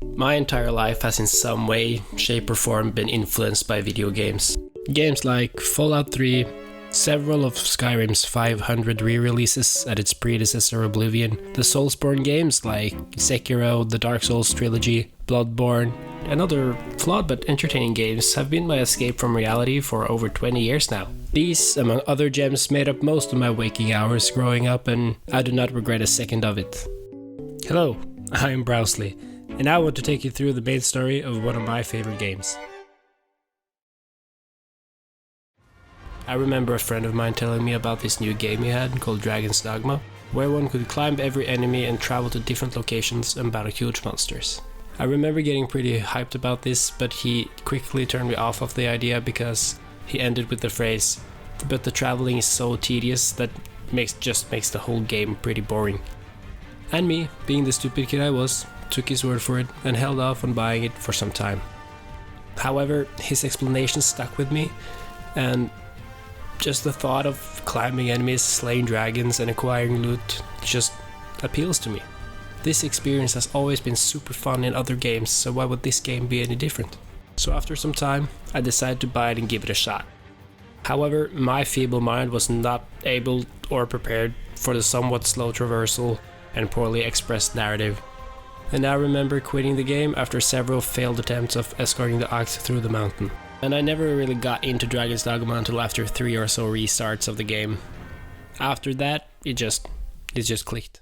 My entire life has in some way, shape or form been influenced by video games. Games like Fallout 3, several of Skyrim's 500 re-releases at its predecessor Oblivion, the Soulsborne games like Sekiro, the Dark Souls trilogy, Bloodborne, and other flawed but entertaining games have been my escape from reality for over 20 years now. These, among other gems, made up most of my waking hours growing up, and I do not regret a second of it. Hello, I am Browsley, and I want to take you through the main story of one of my favorite games. I remember a friend of mine telling me about this new game he had called Dragons Dogma, where one could climb every enemy and travel to different locations and battle huge monsters. I remember getting pretty hyped about this, but he quickly turned me off of the idea because he ended with the phrase, "But the traveling is so tedious that just makes the whole game pretty boring." And me, being the stupid kid I was, took his word for it and held off on buying it for some time. However, his explanation stuck with me, and just the thought of climbing enemies, slaying dragons and acquiring loot just appeals to me. This experience has always been super fun in other games, so why would this game be any different? So after some time, I decided to buy it and give it a shot. However, my feeble mind was not able or prepared for the somewhat slow traversal and poorly expressed narrative. And I remember quitting the game after several failed attempts of escorting the ox through the mountain. And I never really got into Dragons Dogma until after 3 or so restarts of the game. After that, it just clicked.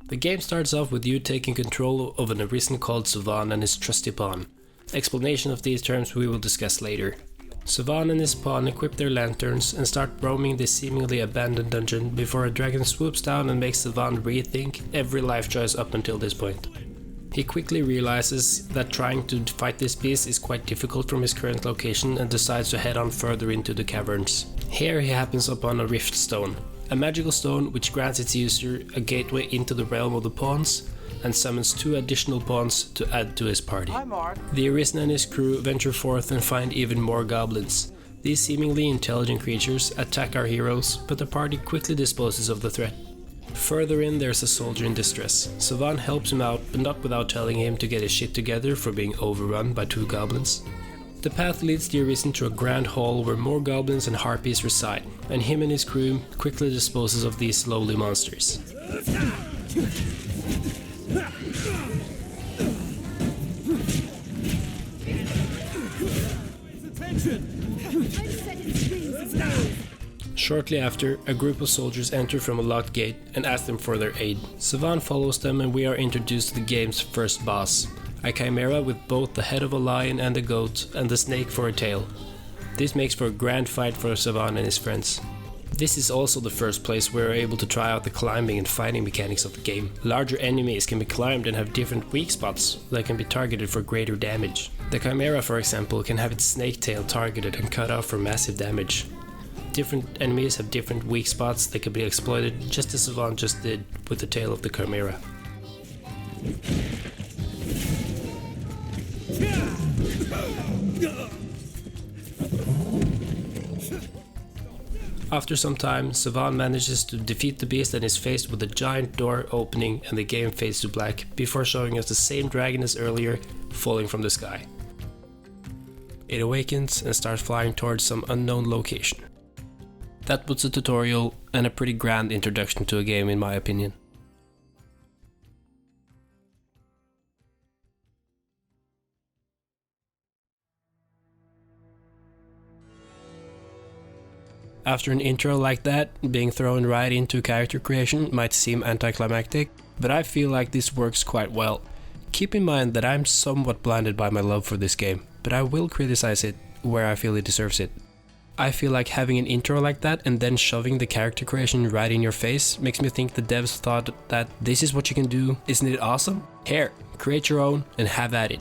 The game starts off with you taking control of an Arisen called Soren and his trusty pawn. Explanation of these terms we will discuss later. Soren and his pawn equip their lanterns and start roaming this seemingly abandoned dungeon before a dragon swoops down and makes Soren rethink every life choice up until this point. He quickly realizes that trying to fight this beast is quite difficult from his current location and decides to head on further into the caverns. Here he happens upon a rift stone, a magical stone which grants its user a gateway into the realm of the pawns and summons 2 additional pawns to add to his party. The Arisen and his crew venture forth and find even more goblins. These seemingly intelligent creatures attack our heroes, but the party quickly disposes of the threat. Further in, there's a soldier in distress. Soren helps him out, but not without telling him to get his shit together for being overrun by 2 goblins. The path leads the Arisen to a grand hall where more goblins and harpies reside, and him and his crew quickly disposes of these lowly monsters. Shortly after, a group of soldiers enter from a locked gate and ask them for their aid. Soren follows them and we are introduced to the game's first boss, a chimera with both the head of a lion and a goat and the snake for a tail. This makes for a grand fight for Soren and his friends. This is also the first place where we're able to try out the climbing and fighting mechanics of the game. Larger enemies can be climbed and have different weak spots that can be targeted for greater damage. The chimera, for example, can have its snake tail targeted and cut off for massive damage. Different enemies have different weak spots that can be exploited, just as Soren just did with the tail of the chimera. After some time, Soren manages to defeat the beast and is faced with a giant door opening and the game fades to black before showing us the same dragon as earlier falling from the sky. It awakens and starts flying towards some unknown location. That was a tutorial and a pretty grand introduction to a game in my opinion. After an intro like that, being thrown right into character creation might seem anticlimactic, but I feel like this works quite well. Keep in mind that I'm somewhat blinded by my love for this game, but I will criticize it where I feel it deserves it. I feel like having an intro like that and then shoving the character creation right in your face makes me think the devs thought that this is what you can do, isn't it awesome? Here, create your own and have at it.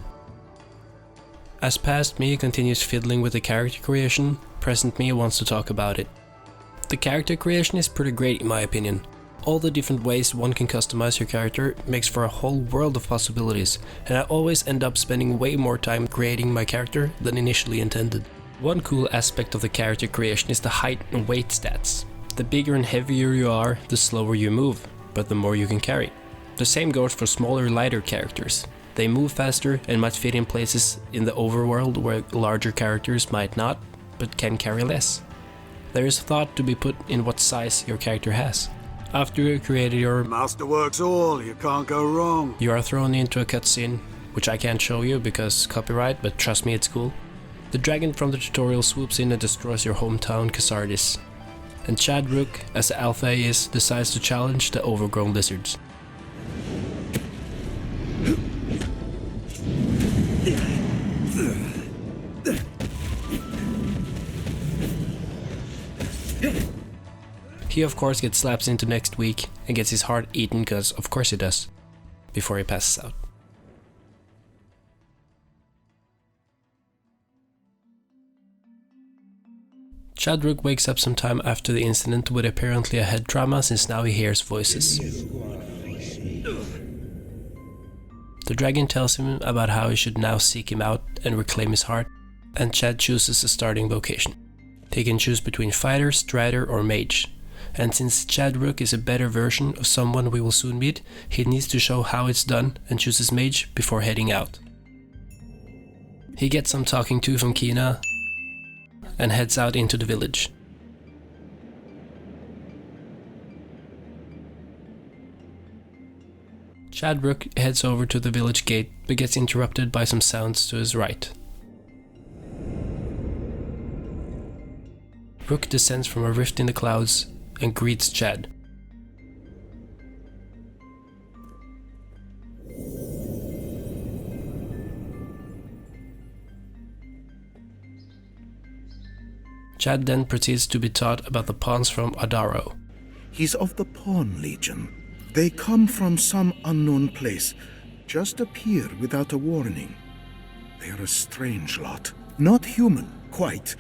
As past me continues fiddling with the character creation, present me wants to talk about it. The character creation is pretty great in my opinion. All the different ways one can customize your character makes for a whole world of possibilities, and I always end up spending way more time creating my character than initially intended. One cool aspect of the character creation is the height and weight stats. The bigger and heavier you are, the slower you move, but the more you can carry. The same goes for smaller, lighter characters. They move faster and might fit in places in the overworld where larger characters might not, but can carry less. There is thought to be put in what size your character has. After you created your Masterworks all, you can't go wrong. You are thrown into a cutscene, which I can't show you because copyright, but trust me, it's cool. The dragon from the tutorial swoops in and destroys your hometown Cassardis. And Chad Rook, as the alpha is, decides to challenge the overgrown lizards. He of course gets slapped into next week and gets his heart eaten, cause of course he does, before he passes out. Chadrook wakes up sometime after the incident with apparently a head trauma, since now he hears voices. The dragon tells him about how he should now seek him out and reclaim his heart, and Chad chooses a starting vocation. He can choose between fighter, strider or mage, and since Chadrook is a better version of someone we will soon meet, he needs to show how it's done and chooses mage before heading out. He gets some talking to from Quina and heads out into the village. Chadrook heads over to the village gate but gets interrupted by some sounds to his right. Rook descends from a rift in the clouds and greets Chad. Chad then proceeds to be taught about the pawns from Adaro. He's of the Pawn Legion. They come from some unknown place, just appear without a warning. They're a strange lot. Not human, quite.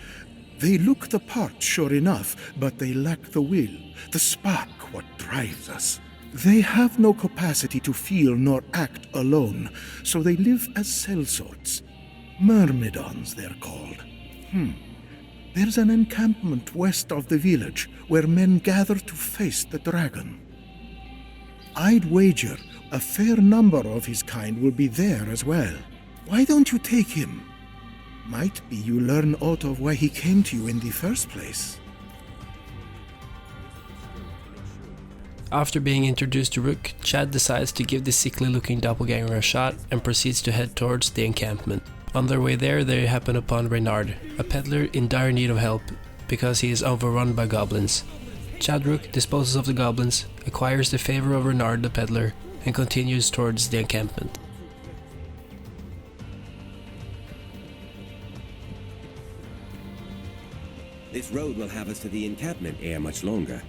They look the part, sure enough, but they lack the will, the spark what drives us. They have no capacity to feel nor act alone, so they live as sellswords. Myrmidons, they're called. There's an encampment west of the village where men gather to face the dragon. I'd wager a fair number of his kind will be there as well. Why don't you take him? Might be you learn aught of why he came to you in the first place. After being introduced to Rook, Chad decides to give the sickly-looking doppelganger a shot and proceeds to head towards the encampment. On their way there, they happen upon Reynard, a peddler in dire need of help because he is overrun by goblins. Chadrook disposes of the goblins, acquires the favor of Reynard the peddler, and continues towards the encampment. This road will have us to the encampment ere much longer.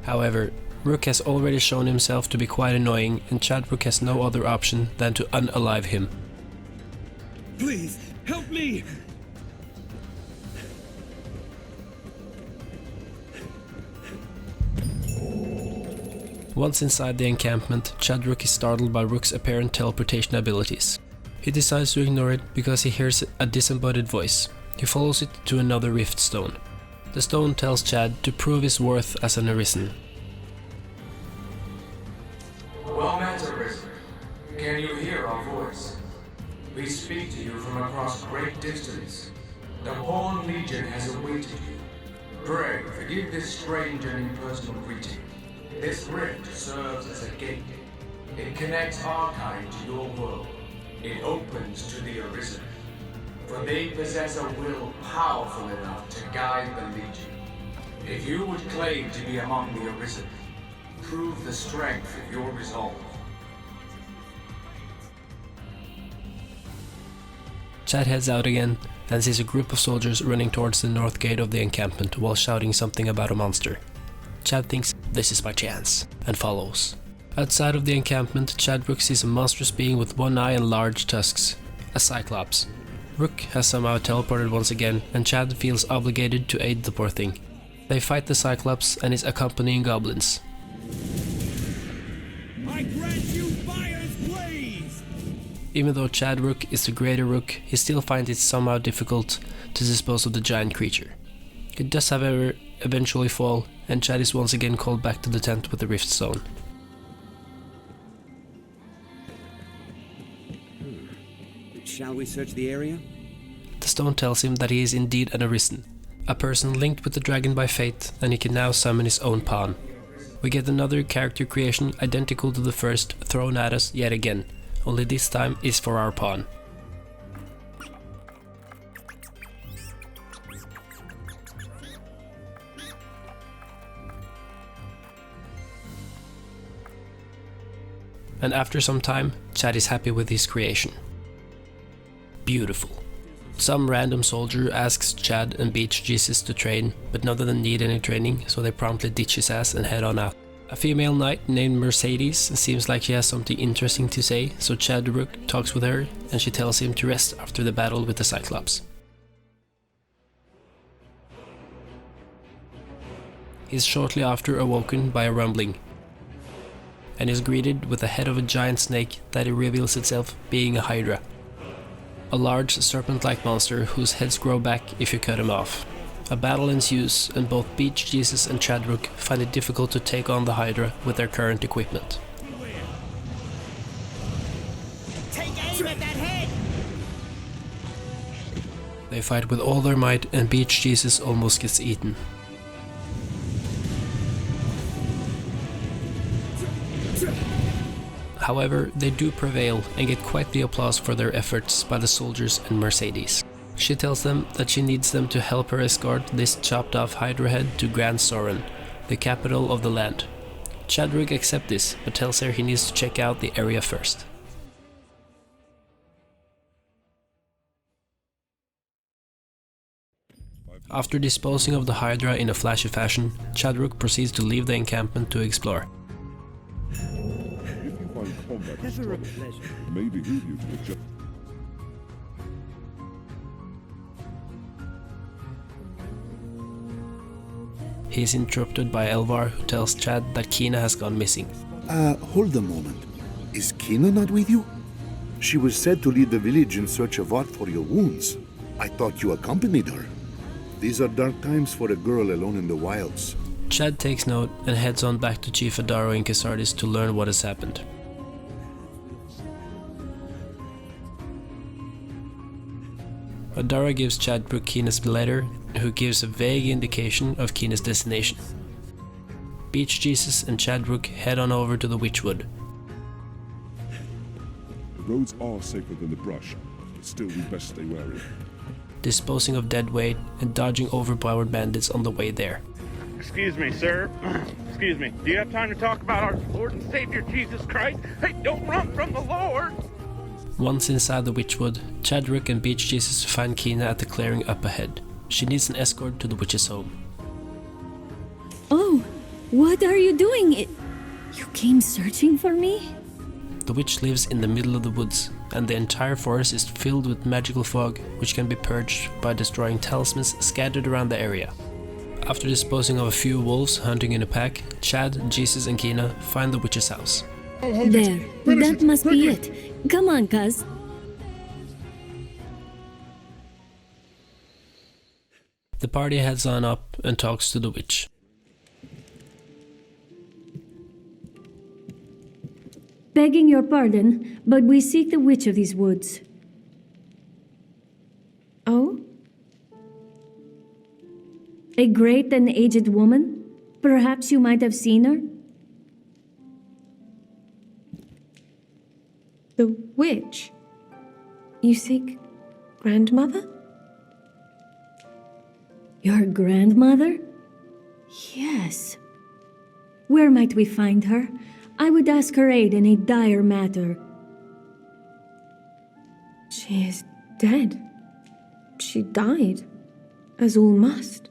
However, Rook has already shown himself to be quite annoying, and Chadrook has no other option than to unalive him. Please, help me! Once inside the encampment, Chadrook is startled by Rook's apparent teleportation abilities. He decides to ignore it because he hears a disembodied voice. He follows it to another rift stone. The stone tells Chad to prove his worth as an Arisen. Well met, Arisen. Can you hear our voice? We speak to you from across great distance. The Pawn Legion has awaited you. Pray, forgive this strange and impersonal greeting. This rift serves as a gate. It connects our kind to your world. It opens to the Arisen. For they possess a will powerful enough to guide the Legion. If you would claim to be among the Arisen, prove the strength of your resolve. Chad heads out again and sees a group of soldiers running towards the north gate of the encampment while shouting something about a monster. Chad thinks this is my chance and follows. Outside of the encampment, Chadrook sees a monstrous being with one eye and large tusks, a cyclops. Rook has somehow teleported once again, and Chad feels obligated to aid the poor thing. They fight the cyclops and his accompanying goblins. I grant you fire's blaze! Even though Chad Rook is the greater Rook, he still finds it somehow difficult to dispose of the giant creature. It does however eventually fall, and Chad is once again called back to the tent with the rift stone. Shall we search the area? The stone tells him that he is indeed an Arisen, a person linked with the dragon by fate, and he can now summon his own pawn. We get another character creation identical to the first thrown at us yet again, only this time is for our pawn. And after some time, Chad is happy with his creation. Beautiful. Some random soldier asks Chad and Beach Jesus to train, but none of them need any training, so they promptly ditch his ass and head on out. A female knight named Mercedes seems like she has something interesting to say, so Chad Rook talks with her and she tells him to rest after the battle with the Cyclops. He is shortly after awoken by a rumbling, and is greeted with the head of a giant snake that reveals itself being a hydra. A large serpent-like monster whose heads grow back if you cut him off. A battle ensues, and both Beach Jesus and Chad Rook find it difficult to take on the hydra with their current equipment. Take aim at that head! They fight with all their might, and Beach Jesus almost gets eaten. However, they do prevail and get quite the applause for their efforts by the soldiers and Mercedes. She tells them that she needs them to help her escort this chopped off hydra head to Gran Soren, the capital of the land. Chadwick accepts this, but tells her he needs to check out the area first. After disposing of the hydra in a flashy fashion, Chadwick proceeds to leave the encampment to explore. Never a pleasure. Maybe you could just... He is interrupted by Elvar, who tells Chad that Quina has gone missing. Hold a moment. Is Quina not with you? She was said to lead the village in search of art for your wounds. I thought you accompanied her. These are dark times for a girl alone in the wilds. Chad takes note and heads on back to Chief Adaro in Cassardis to learn what has happened. Adara gives Chad Brook Quina's letter, who gives a vague indication of Quina's destination. Beach Jesus and Chad Brook head on over to the Witchwood. The roads are safer than the brush, but still we best stay wary. Disposing of dead weight and dodging overpowered bandits on the way there. Excuse me, sir. Excuse me. Do you have time to talk about our Lord and Savior Jesus Christ? Hey, don't run from the Lord! Once inside the Witchwood, Chadwick and Beach Jesus find Quina at the clearing up ahead. She needs an escort to the witch's home. Oh, what are you doing? You came searching for me? The witch lives in the middle of the woods, and the entire forest is filled with magical fog, which can be purged by destroying talismans scattered around the area. After disposing of a few wolves hunting in a pack, Chad, Jesus and Quina find the witch's house. There, that must be it. Come on, cuz. The party heads on up and talks to the witch. Begging your pardon, but we seek the witch of these woods. Oh? A great and aged woman? Perhaps you might have seen her? The witch? You seek grandmother? Your grandmother? Yes. Where might we find her? I would ask her aid in a dire matter. She is dead. She died, as all must.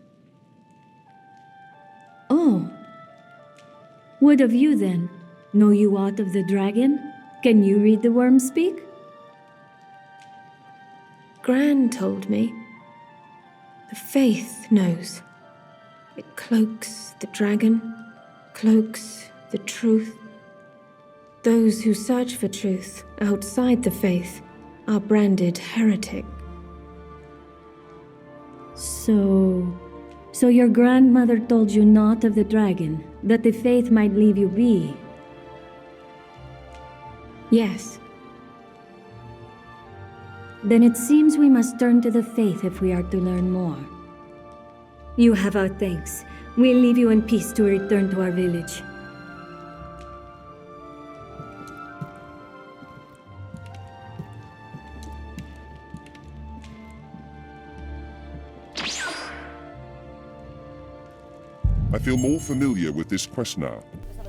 Oh. What of you then? Know you aught of the dragon? Can you read the worm speak? Gran told me. The faith knows. It cloaks the dragon, cloaks the truth. Those who search for truth outside the faith are branded heretic. So your grandmother told you naught of the dragon, that the faith might leave you be? Yes. Then it seems we must turn to the faith if we are to learn more. You have our thanks. We'll leave you in peace to return to our village. I feel more familiar with this quest now.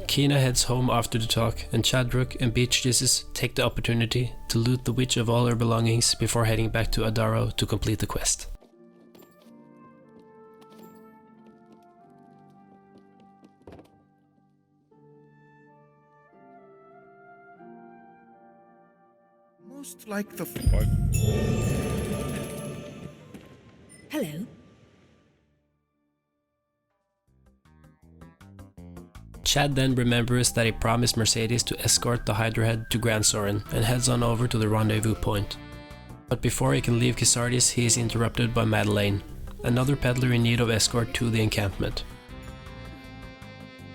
Quina heads home after the talk, and Chadrook and Duchess take the opportunity to loot the witch of all her belongings before heading back to Adaro to complete the quest. Most like the... Hello. Chad then remembers that he promised Mercedes to escort the Hydra head to Gran Soren and heads on over to the rendezvous point. But before he can leave Cassardis, he is interrupted by Madeleine, another peddler in need of escort to the encampment.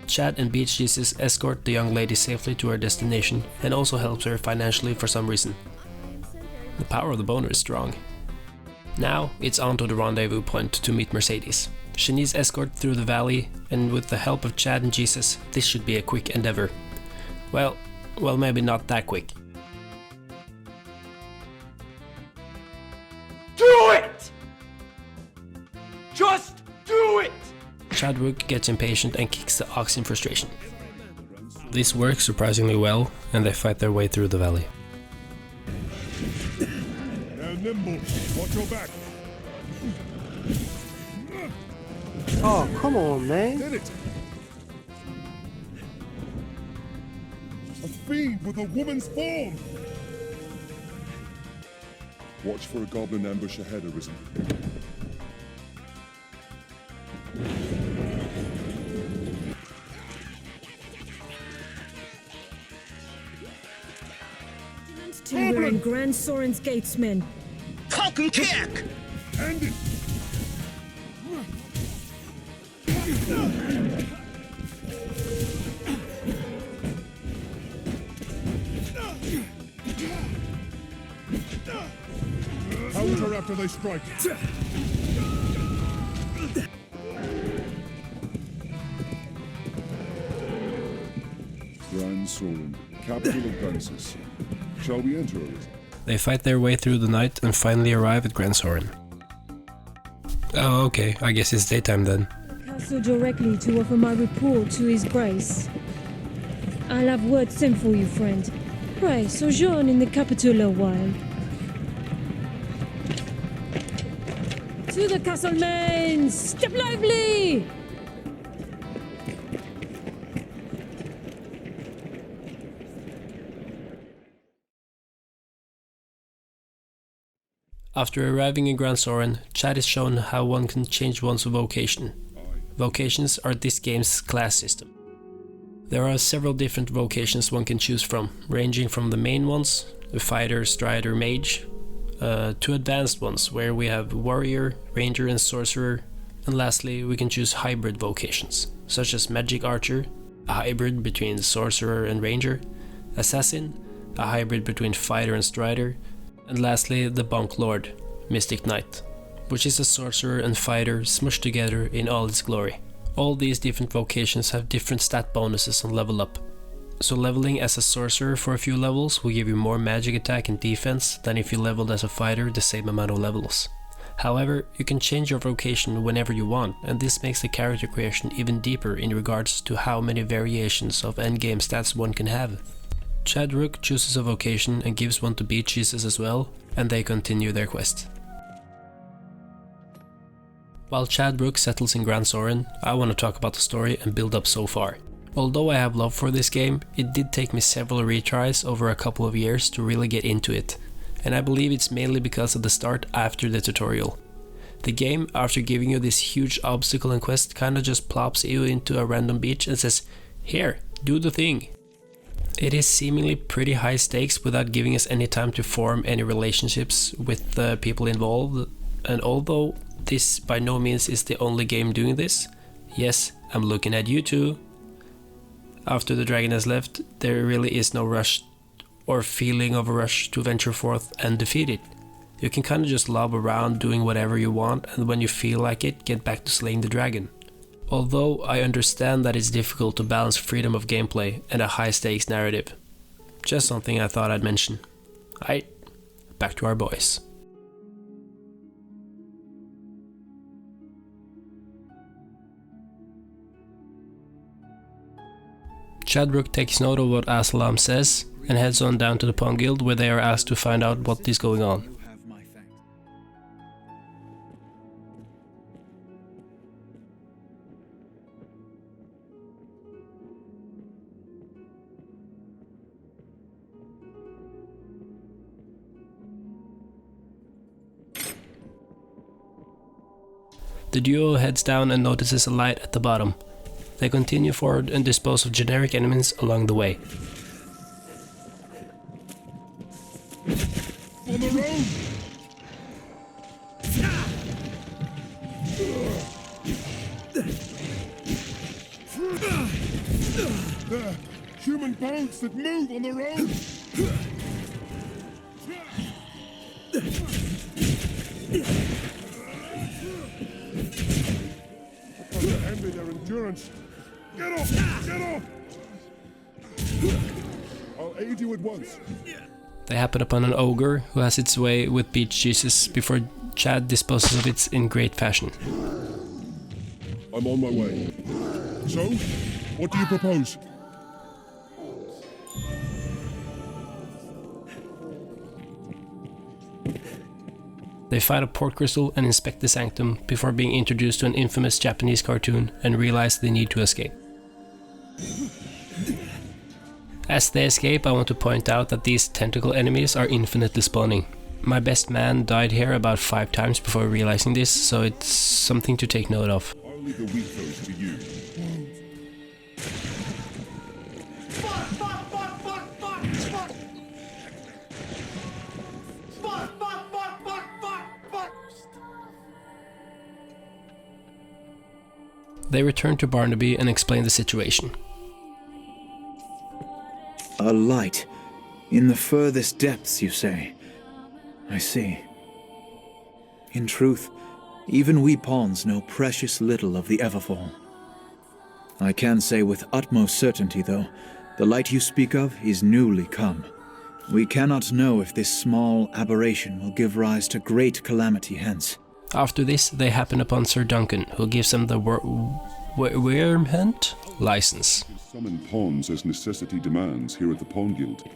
Chad and Duchess escort the young lady safely to her destination and also helps her financially for some reason. The power of the boner is strong. Now it's on to the rendezvous point to meet Mercedes. She needs escort through the valley, and with the help of Chad and Jesus, this should be a quick endeavor. Well, maybe not that quick. Do it! Just do it! Chadwick gets impatient and kicks the ox in frustration. This works surprisingly well, and they fight their way through the valley. They're nimble. Watch your back. Oh, come on, man. Did it! A fiend with a woman's form! Watch for a goblin ambush ahead, Arisen. We're in Gran Soren's gatesmen. Cock and kick! End it! Counter after they strike. Gran Soren, capital of Duchess. Shall we enter, Arisen? They fight their way through the night and finally arrive at Gran Soren. Oh, okay, I guess it's daytime then. Castle directly to offer my report to His Grace. I'll have word sent for you, friend. Pray, sojourn in the capital a while. To the castle mains! Step lively! After arriving in Gran Soren, Chad is shown how one can change one's vocation. Vocations are this game's class system. There are several different vocations one can choose from, ranging from the main ones, the fighter, strider, mage, to advanced ones where we have warrior, ranger and sorcerer, and lastly we can choose hybrid vocations, such as magic archer, a hybrid between sorcerer and ranger, assassin, a hybrid between fighter and strider, and lastly the Bonk Lord, Mystic Knight, which is a sorcerer and fighter smushed together in all its glory. All these different vocations have different stat bonuses on level up. So leveling as a sorcerer for a few levels will give you more magic attack and defense than if you leveled as a fighter the same amount of levels. However, you can change your vocation whenever you want, and this makes the character creation even deeper in regards to how many variations of endgame stats one can have. Chadrook chooses a vocation and gives one to Duchess as well, and they continue their quest. While Chadrook settles in Gran Soren, I want to talk about the story and build up so far. Although I have love for this game, it did take me several retries over a couple of years to really get into it, and I believe it's mainly because of the start after the tutorial. The game, after giving you this huge obstacle and quest, kinda just plops you into a random beach and says, "Here, do the thing." It is seemingly pretty high stakes without giving us any time to form any relationships with the people involved, and although this by no means is the only game doing this, yes, I'm looking at you too. After the dragon has left, there really is no rush or feeling of a rush to venture forth and defeat it. You can kinda just lob around doing whatever you want, and when you feel like it, get back to slaying the dragon. Although I understand that it's difficult to balance freedom of gameplay and a high stakes narrative. Just something I thought I'd mention. Aight, back to our boys. Chadrook takes note of what Assalam says and heads on down to the Pawn Guild, where they are asked to find out what is going on. The duo heads down and notices a light at the bottom. They continue forward and dispose of generic enemies along the way. On the road! There! Human bones that move on the road! I can't envy their endurance. Get off! Get off! I'll aid you at once. They happen upon an ogre who has its way with Beach Jesus before Chad disposes of it in great fashion. I'm on my way. So, what do you propose? They find a port crystal and inspect the sanctum before being introduced to an infamous Japanese cartoon and realize they need to escape. As they escape, I want to point out that these tentacle enemies are infinitely spawning. My best man died here about 5 times before realizing this, so it's something to take note of. I'll leave the weak foes to you. They return to Barnaby and explain the situation. A light. In the furthest depths, you say? I see. In truth, even we pawns know precious little of the Everfall. I can say with utmost certainty, though, the light you speak of is newly come. We cannot know if this small aberration will give rise to great calamity hence. After this, they happen upon Sir Duncan, who gives them the Wormhunt license. Summon pawns as necessity demands here at the Pawn Guild.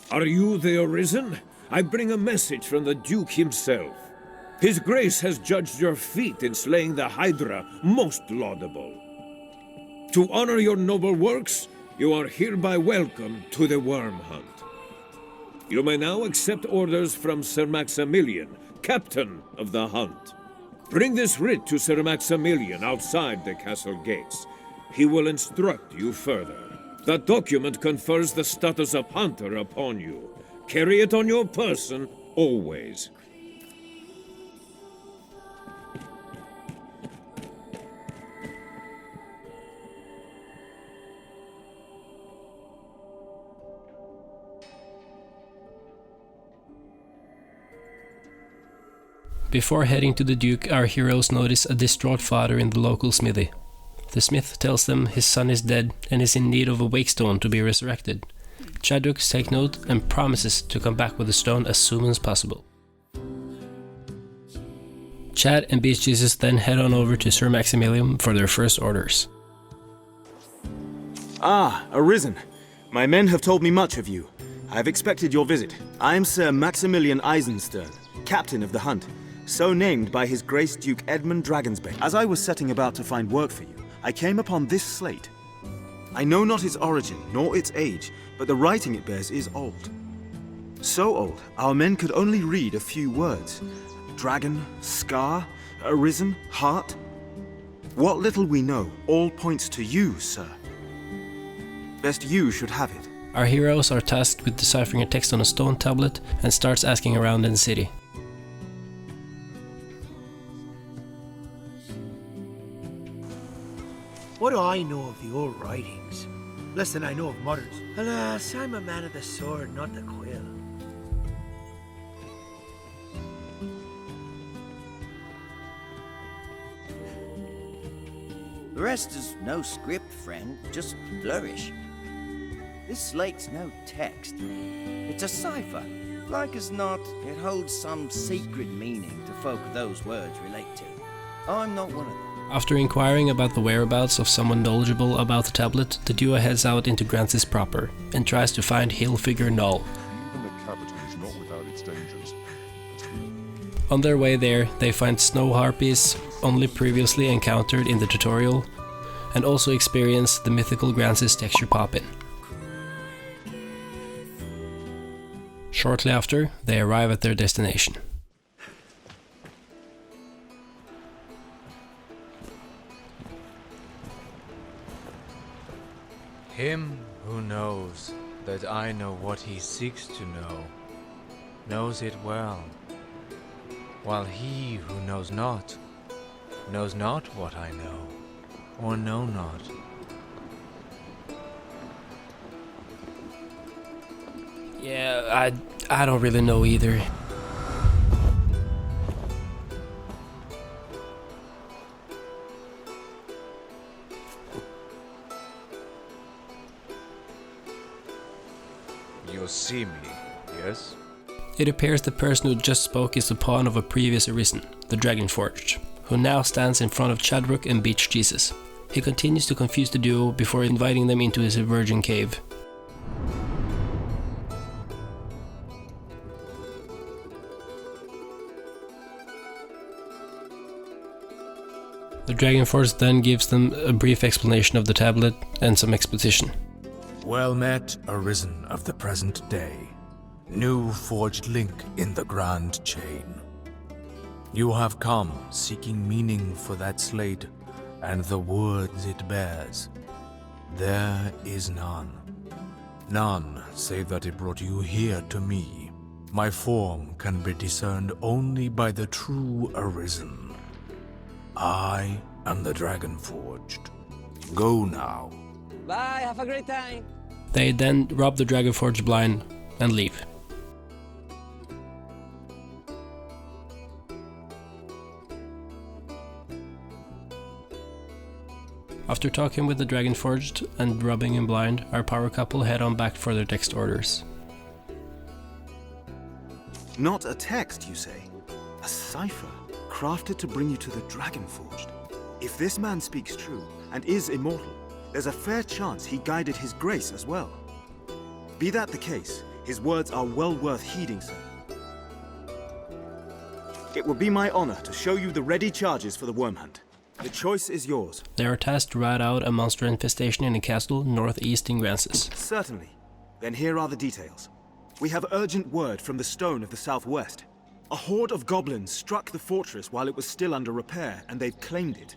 Are you the Arisen? I bring a message from the Duke himself. His Grace has judged your feat in slaying the hydra most laudable. To honor your noble works, you are hereby welcome to the Wormhunt. You may now accept orders from Sir Maximilian, captain of the hunt. Bring this writ to Sir Maximilian outside the castle gates. He will instruct you further. The document confers the status of hunter upon you. Carry it on your person, always. Before heading to the Duke, our heroes notice a distraught father in the local smithy. The smith tells them his son is dead and is in need of a wake stone to be resurrected. Chadrook takes note and promises to come back with the stone as soon as possible. Chad and Beach Jesus then head on over to Sir Maximilian for their first orders. Ah, Arisen. My men have told me much of you. I have expected your visit. I am Sir Maximilian Eisenstern, captain of the hunt, so named by His Grace Duke Edmund Dragonsbane. As I was setting about to find work for you, I came upon this slate. I know not its origin, nor its age, but the writing it bears is old. So old, our men could only read a few words. Dragon, scar, arisen, heart. What little we know all points to you, sir. Best you should have it. Our heroes are tasked with deciphering a text on a stone tablet and starts asking around in the city. What do I know of the old writings? Less than I know of Mother's. Alas, I'm a man of the sword, not the quill. The rest is no script, friend, just flourish. This slate's no text. It's a cipher. Like as not, it holds some secret meaning to folk those words relate to. I'm not one of them. After inquiring about the whereabouts of someone knowledgeable about the tablet, the duo heads out into Grancis proper and tries to find hill figure Null. Even the capital is not without its dangers. On their way there, they find snow harpies only previously encountered in the tutorial, and also experience the mythical Grancis texture pop-in. Shortly after, they arrive at their destination. Him who knows that I know what he seeks to know, knows it well, while he who knows not what I know, or know not. Yeah, I don't really know either. You see me, yes? It appears the person who just spoke is the pawn of a previous Arisen, the Dragonforged, who now stands in front of Chadrook and Beach Jesus. He continues to confuse the duo before inviting them into his virgin cave. The Dragonforged then gives them a brief explanation of the tablet and some exposition. Well met, Arisen of the present day. New forged link in the grand chain. You have come seeking meaning for that slate and the words it bears. There is none. None save that it brought you here to me. My form can be discerned only by the true Arisen. I am the Dragonforged. Go now. Bye, have a great time. They then rob the Dragonforged blind and leave. After talking with the Dragonforged and robbing him blind, our power couple head on back for their text orders. Not a text, you say? A cipher, crafted to bring you to the Dragonforged. If this man speaks true, and is immortal, there's a fair chance he guided his grace as well. Be that the case, his words are well worth heeding, sir. It would be my honor to show you the ready charges for the Wormhunt. The choice is yours. They are tasked to ride out a monster infestation in a castle northeast in Grancis. Certainly. Then here are the details. We have urgent word from the stone of the southwest. A horde of goblins struck the fortress while it was still under repair, and they've claimed it.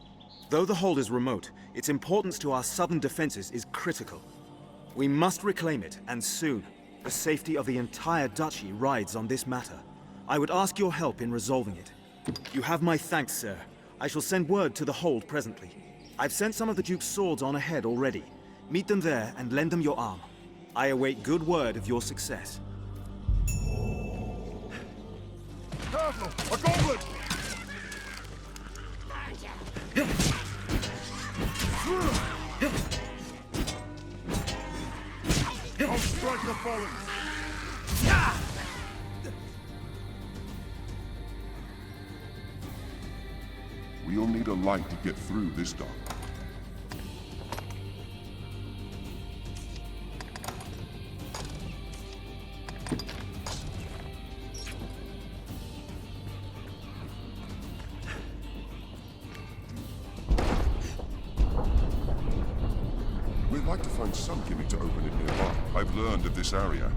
Though the hold is remote, its importance to our southern defenses is critical. We must reclaim it, and soon. The safety of the entire duchy rides on this matter. I would ask your help in resolving it. You have my thanks, sir. I shall send word to the hold presently. I've sent some of the Duke's swords on ahead already. Meet them there and lend them your arm. I await good word of your success. Careful! A goblin! I'll strike the fallen! We'll need a light to get through this dark. We'd like to find some gimmick to open it nearby. I've learned of this area.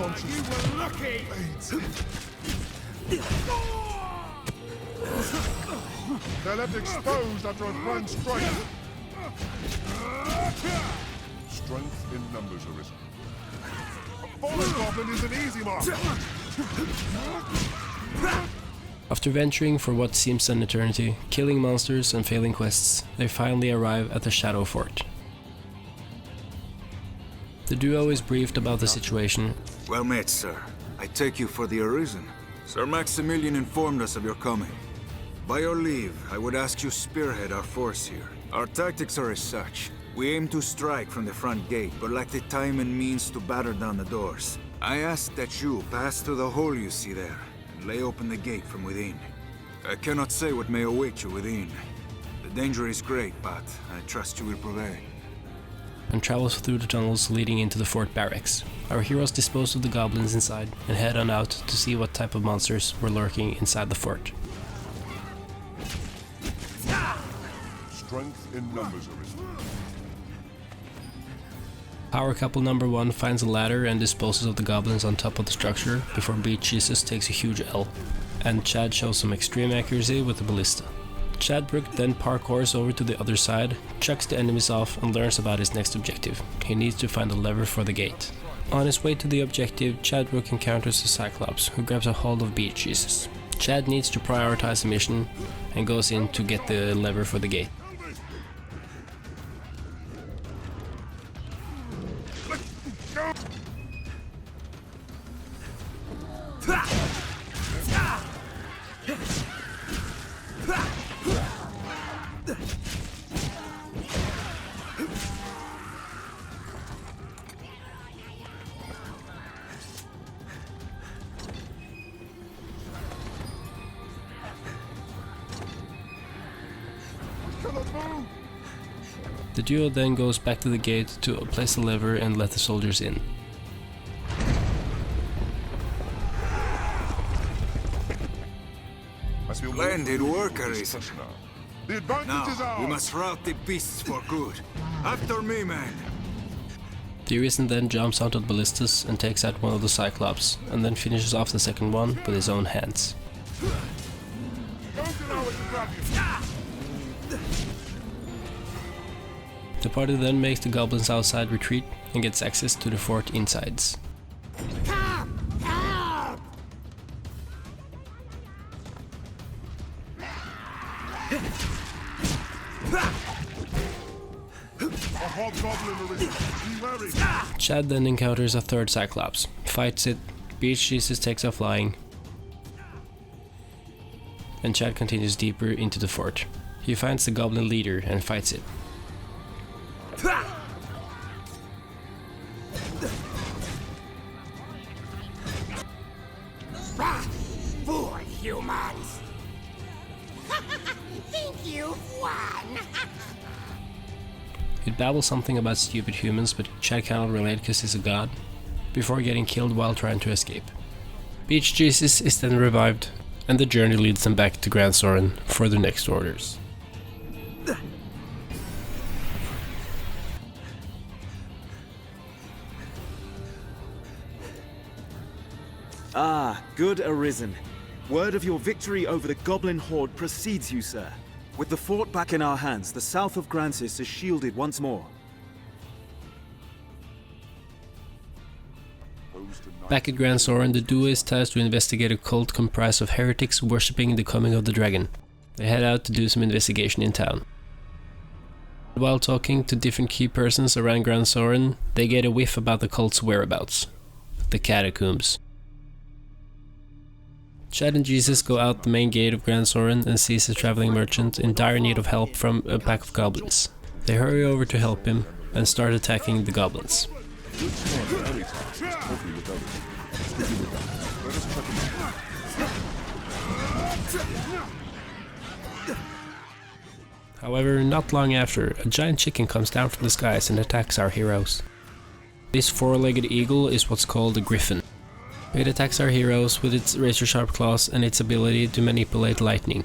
unconscious. You were lucky! They're left exposed after a grand strike. Strength in numbers, Arisen. A fallen goblin is an easy mark. After venturing for what seems an eternity, killing monsters and failing quests, they finally arrive at the Shadow Fort. The duo is briefed about the situation. Well met, sir. I take you for the Arisen. Sir Maximilian informed us of your coming. By your leave, I would ask you spearhead our force here. Our tactics are as such. We aim to strike from the front gate, but lack the time and means to batter down the doors. I ask that you pass through the hole you see there, and lay open the gate from within. I cannot say what may await you within. The danger is great, but I trust you will prevail. And travels through the tunnels leading into the fort barracks. Our heroes dispose of the goblins inside and head on out to see what type of monsters were lurking inside the fort. Strength in numbers, Arisen. Power couple number 1 finds a ladder and disposes of the goblins on top of the structure before Beat Jesus takes a huge L, and Chad shows some extreme accuracy with the ballista. Chadbrook then parkours over to the other side, chucks the enemies off and learns about his next objective. He needs to find a lever for the gate. On his way to the objective, Chadbrook encounters the Cyclops, who grabs a hold of Beat Jesus. Chad needs to prioritize the mission and goes in to get the lever for the gate. The duo then goes back to the gate to place the lever and let the soldiers in. Splendid work, Arisen. The advantage is Now, ours. we must rout the beasts for good. After me, man. The Arisen then jumps onto the ballistas and takes out one of the Cyclops, and then finishes off the second one with his own hands. The party then makes the goblins outside retreat and gets access to the fort insides. Chad then encounters a third Cyclops, fights it, Beach Jesus takes off flying, and Chad continues deeper into the fort. He finds the goblin leader and fights it. Poor humans! Think you've won! It babbles something about stupid humans, but Chad cannot relate because he's a god, before getting killed while trying to escape. Beach Jesus is then revived, and the journey leads them back to Gran Soren for their next orders. Ah, good Arisen. Word of your victory over the goblin horde precedes you, sir. With the fort back in our hands, the south of Grancis is shielded once more. Back at Gran Soren, the duo is tasked to investigate a cult comprised of heretics worshipping the coming of the dragon. They head out to do some investigation in town. While talking to different key persons around Gran Soren, they get a whiff about the cult's whereabouts. The catacombs. Chad and Jesus go out the main gate of Gran Soren and sees a traveling merchant in dire need of help from a pack of goblins. They hurry over to help him and start attacking the goblins. However, not long after, a giant chicken comes down from the skies and attacks our heroes. This four-legged eagle is what's called a Griffin. It attacks our heroes with its razor-sharp claws and its ability to manipulate lightning.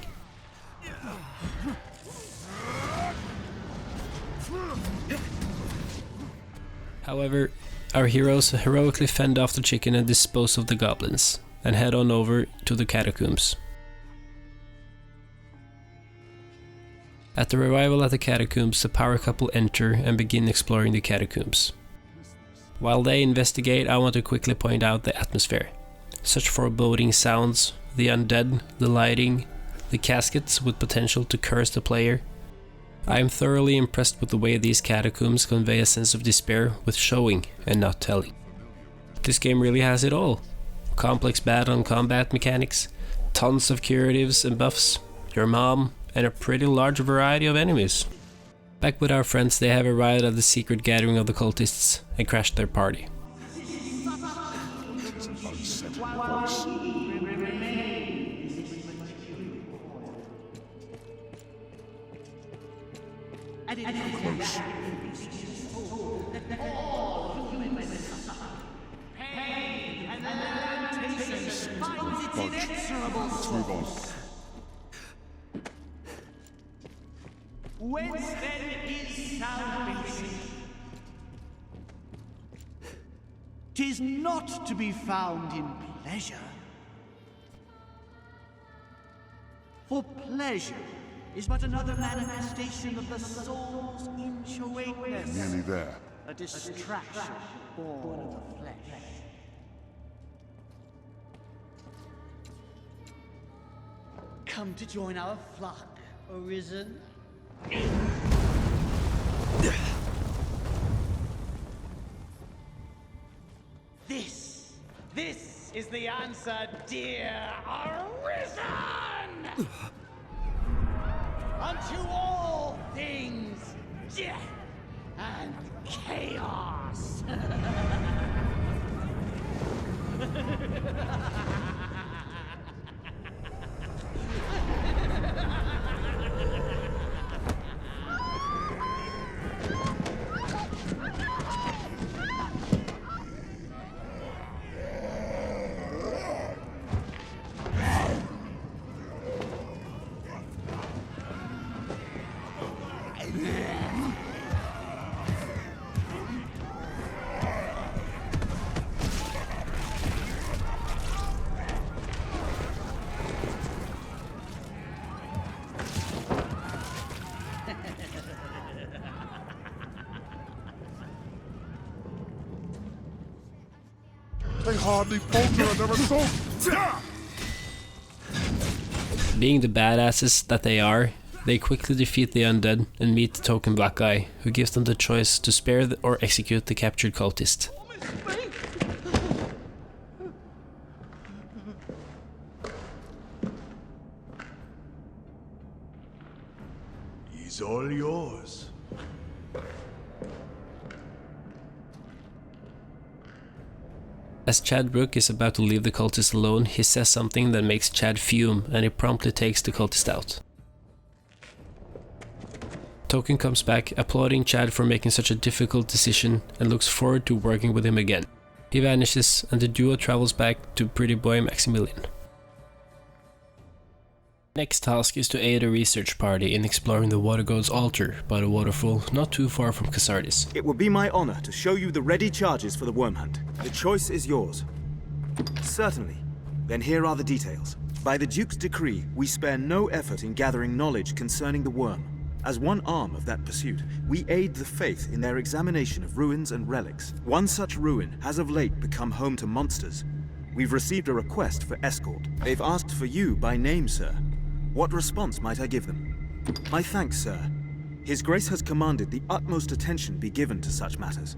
However, Our heroes heroically fend off the chicken and dispose of the goblins, and head on over to the catacombs. At the arrival at the catacombs, the power couple enter and begin exploring the catacombs. While they investigate, I want to quickly point out the atmosphere. Such foreboding sounds, the undead, the lighting, the caskets with potential to curse the player. I am thoroughly impressed with the way these catacombs convey a sense of despair with showing and not telling. This game really has it all. Complex battle and combat mechanics, tons of curatives and buffs, your mom, and a pretty large variety of enemies. Back with our friends, they have arrived at the secret gathering of the cultists and crashed their party. Whence then is salvation? 'Tis not to be found in pleasure. For pleasure is but another manifestation of the soul's inchoateness. Nearly there. A distraction born of the flesh. Come to join our flock, Arisen. This is the answer, dear Arisen! Unto all things, death and chaos! They hardly falter under assault. Being the badasses that they are, they quickly defeat the undead and meet the token black guy, who gives them the choice to spare or execute the captured cultist. He's all yours. As Chad Brook is about to leave the cultist alone, he says something that makes Chad fume, and he promptly takes the cultist out. Token comes back, applauding Chad for making such a difficult decision, and looks forward to working with him again. He vanishes, and the duo travels back to pretty boy Maximilian. Next task is to aid a research party in exploring the water god's altar by the waterfall not too far from Cassardis. It would be my honor to show you the ready charges for the Wormhunt. The choice is yours. Certainly. Then here are the details. By the Duke's decree, we spare no effort in gathering knowledge concerning the worm. As one arm of that pursuit, we aid the faith in their examination of ruins and relics. One such ruin has of late become home to monsters. We've received a request for Escort. They've asked for you by name, sir. What response might I give them? My thanks, sir. His Grace has commanded the utmost attention be given to such matters.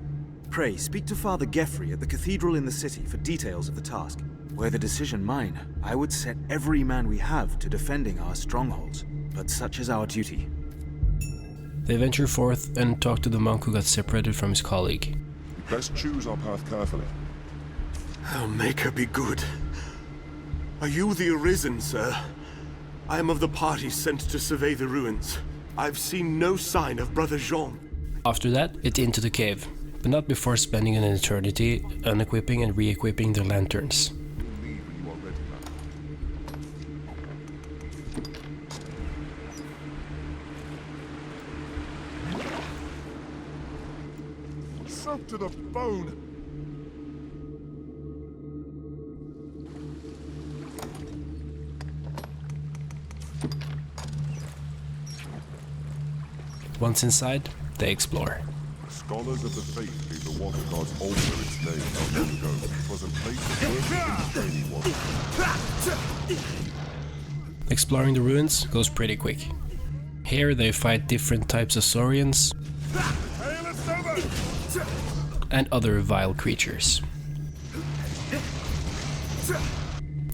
Pray, speak to Father Geoffrey at the cathedral in the city for details of the task. Were the decision mine, I would set every man we have to defending our strongholds. But such is our duty. They venture forth and talk to the monk who got separated from his colleague. Best choose our path carefully. I'll make her be good. Are you the Arisen, sir? I am of the party sent to survey the ruins. I've seen no sign of Brother Jean. After that, it's into the cave, but not before spending an eternity unequipping and re-equipping their lanterns. Soaked to the bone. Once inside, they explore. Scholars of the faith gave the water gods altar its name not long ago. It was a place of worship and training water. Exploring the ruins goes pretty quick. Here they fight different types of Saurians and other vile creatures.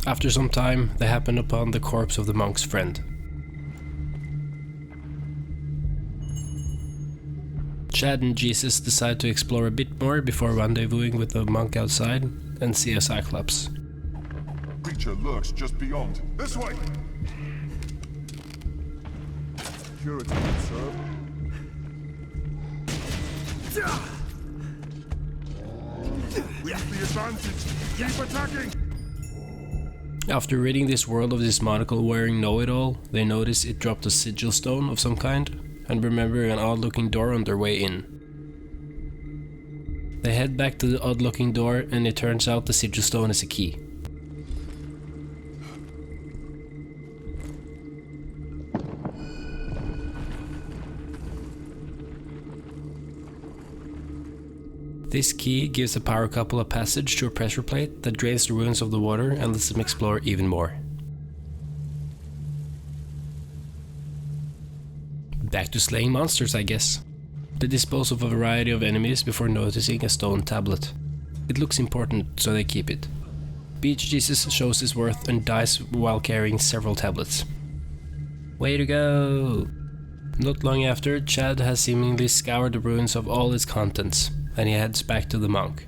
After some time, they happen upon the corpse of the monk's friend. Chad and Jesus decide to explore a bit more before rendezvousing with the monk outside and see a Cyclops. Creature lurks just beyond. This way! Purity, sir. We have the advantage. Keep attacking! After ridding this world of this monocle-wearing know-it-all, they notice it dropped a sigil stone of some kind, and remember an odd-looking door on their way in. They head back to the odd-looking door, and it turns out the sigil stone is a key. This key gives the power couple a passage to a pressure plate that drains the ruins of the water and lets them explore even more. Back to slaying monsters, I guess. They dispose of a variety of enemies before noticing a stone tablet. It looks important, so they keep it. Beach Jesus shows his worth and dies while carrying several tablets. Way to go! Not long after, Chad has seemingly scoured the ruins of all its contents, and he heads back to the monk.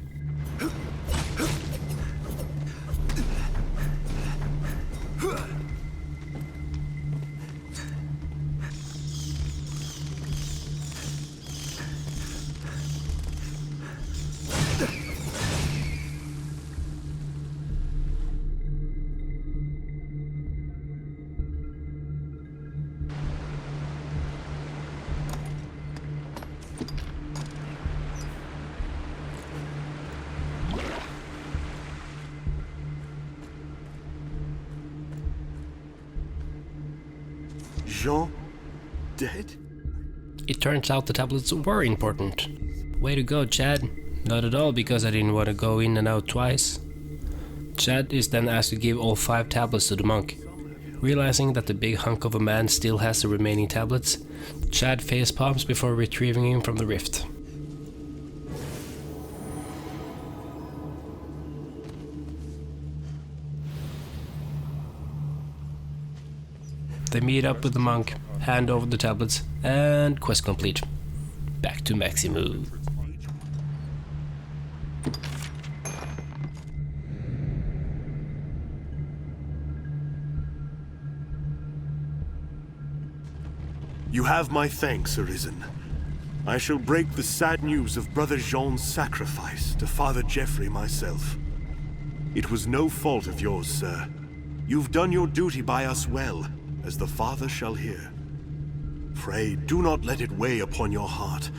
Jean? Dead? It turns out the tablets were important. Way to go, Chad. Not at all, because I didn't want to go in and out twice. Chad is then asked to give all 5 tablets to the monk. Realizing that the big hunk of a man still has the remaining tablets, Chad facepalms before retrieving him from the rift. They meet up with the monk, hand over the tablets, and quest complete. Back to Maximu. You have my thanks, Arisen. I shall break the sad news of Brother Jean's sacrifice to Father Geoffrey myself. It was no fault of yours, sir. You've done your duty by us well, as the Father shall hear. Pray, do not let it weigh upon your heart.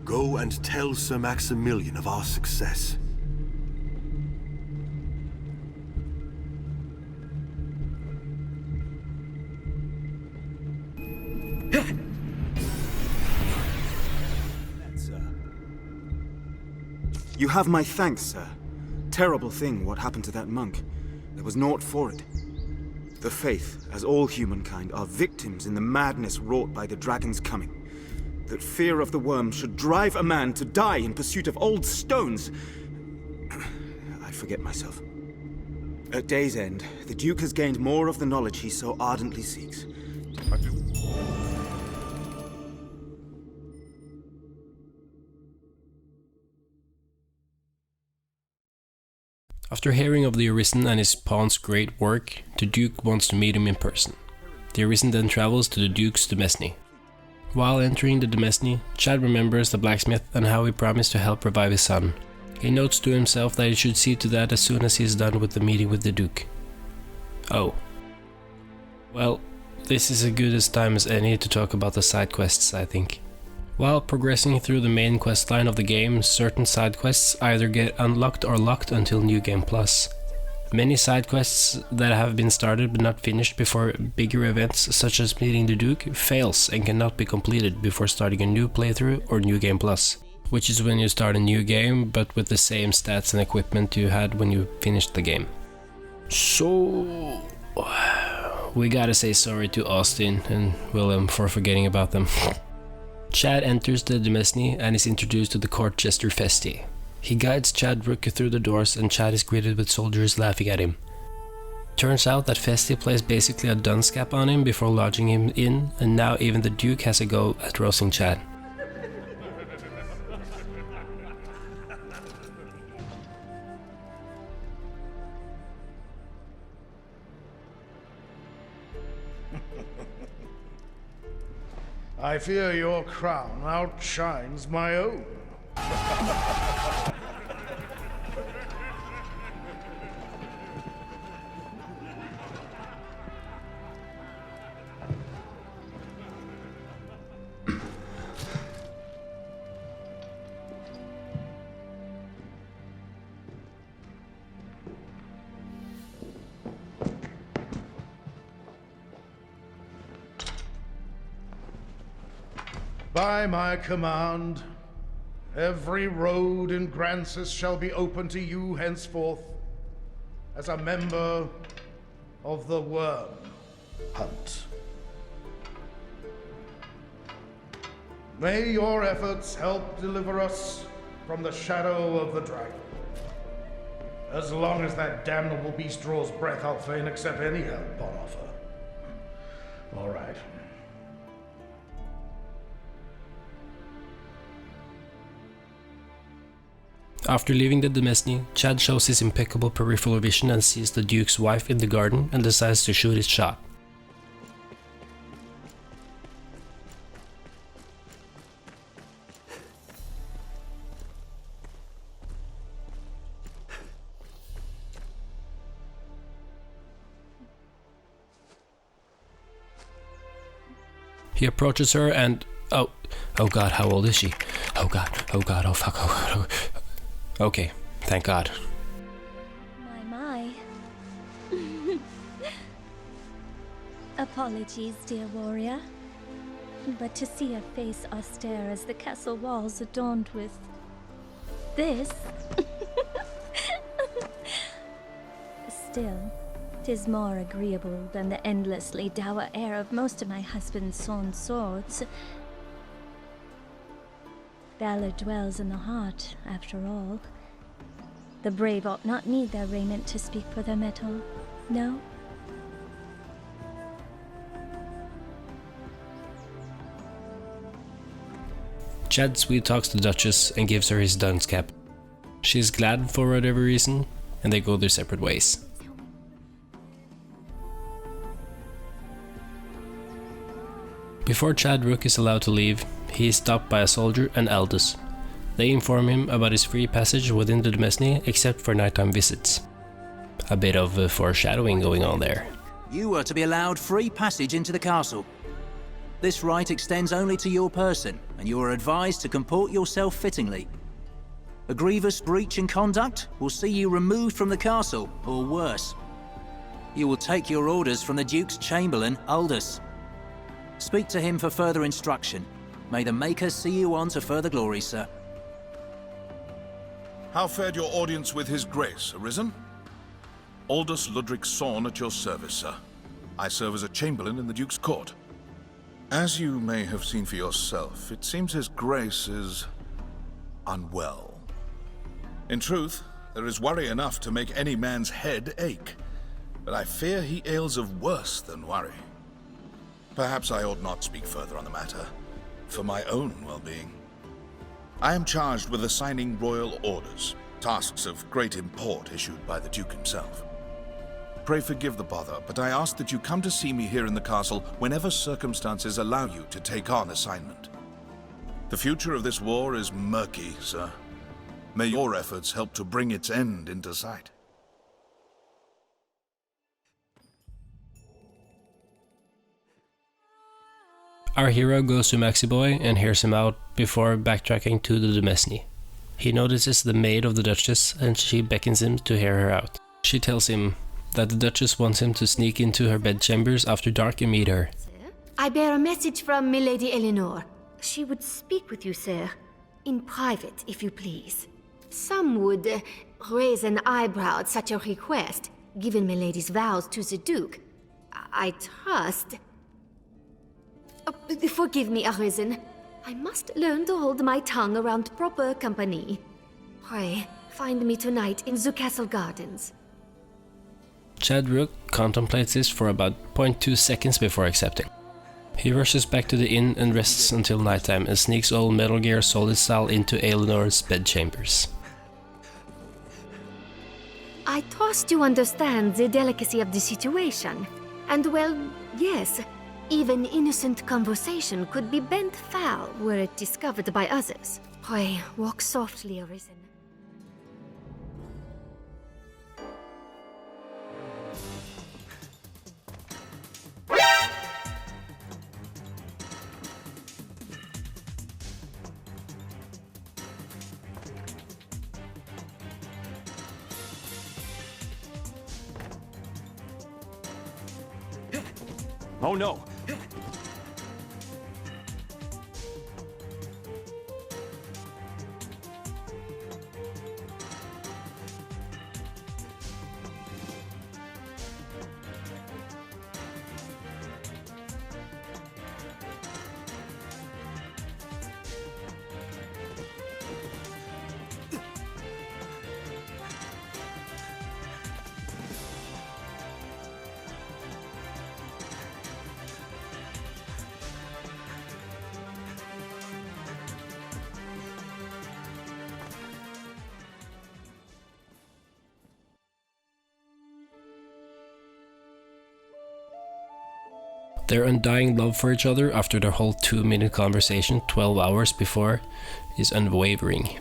Go and tell Sir Maximilian of our success. You have my thanks, sir. Terrible thing what happened to that monk. There was naught for it. The Faith, as all humankind, are victims in the madness wrought by the dragon's coming. That fear of the worm should drive a man to die in pursuit of old stones. I forget myself. At day's end, the Duke has gained more of the knowledge he so ardently seeks. After hearing of the Arisen and his pawn's great work, the Duke wants to meet him in person. The Arisen then travels to the Duke's Demesne. While entering the Demesne, Chad remembers the blacksmith and how he promised to help revive his son. He notes to himself that he should see to that as soon as he is done with the meeting with the Duke. Oh. Well, this is as good a time as any to talk about the side quests, I think. While progressing through the main questline of the game, certain side quests either get unlocked or locked until New Game Plus. Many side quests that have been started but not finished before bigger events such as meeting the Duke fails and cannot be completed before starting a new playthrough or New Game Plus, which is when you start a new game but with the same stats and equipment you had when you finished the game. So we gotta say sorry to Austin and Willem for forgetting about them. Chad enters the Demesne and is introduced to the court jester Festi. He guides Chad Rook through the doors and Chad is greeted with soldiers laughing at him. Turns out that Festi plays basically a dunce cap on him before lodging him in, and now even the Duke has a go at roasting Chad. I fear your crown outshines my own. By my command, every road in Grancis shall be open to you henceforth as a member of the Wormhunt. May your efforts help deliver us from the shadow of the dragon. As long as that damnable beast draws breath, I'll fain accept any help on offer. All right. After leaving the Demesne, Chad shows his impeccable peripheral vision and sees the Duke's wife in the garden and decides to shoot his shot. He approaches her and... Oh god, how old is she? Oh god, oh fuck, oh god. Okay, thank God. My. Apologies, dear warrior. But to see a face austere as the castle walls adorned with this... Still, 'tis more agreeable than the endlessly dour air of most of my husband's sawn swords. Valor dwells in the heart, after all. The brave ought not need their raiment to speak for their mettle, no? Chad sweet talks the Duchess and gives her his dunce cap. She is glad for whatever reason, and they go their separate ways. Before Chad Rook is allowed to leave, he is stopped by a soldier and Aldous. They inform him about his free passage within the Demesne except for nighttime visits. A bit of foreshadowing going on there. You are to be allowed free passage into the castle. This right extends only to your person, and you are advised to comport yourself fittingly. A grievous breach in conduct will see you removed from the castle, or worse. You will take your orders from the Duke's Chamberlain, Aldous. Speak to him for further instruction. May the Maker see you on to further glory, sir. How fared your audience with His Grace, Arisen? Aldous Ludric Sorn at your service, sir. I serve as a Chamberlain in the Duke's court. As you may have seen for yourself, it seems His Grace is... unwell. In truth, there is worry enough to make any man's head ache. But I fear he ails of worse than worry. Perhaps I ought not speak further on the matter, for my own well-being. I am charged with assigning royal orders, tasks of great import issued by the Duke himself. Pray forgive the bother, but I ask that you come to see me here in the castle whenever circumstances allow you to take on assignment. The future of this war is murky, sir. May your efforts help to bring its end into sight. Our hero goes to Maxiboy and hears him out before backtracking to the Demesne. He notices the maid of the Duchess and she beckons him to hear her out. She tells him that the Duchess wants him to sneak into her bedchambers after dark and meet her. I bear a message from Milady Eleanor. She would speak with you, sir. In private, if you please. Some would raise an eyebrow at such a request, given Milady's vows to the Duke. I trust... forgive me, Arisen. I must learn to hold my tongue around proper company. Pray, find me tonight in the castle gardens. Chad Rook contemplates this for about 0.2 seconds before accepting. He rushes back to the inn and rests until nighttime and sneaks all Metal Gear Solid style into Eleanor's bedchambers. I trust you understand the delicacy of the situation. And well, yes, even innocent conversation could be bent foul were it discovered by others. Pray, walk softly, Arisen. Oh no! Their undying love for each other after their whole 2-minute conversation 12 hours before is unwavering.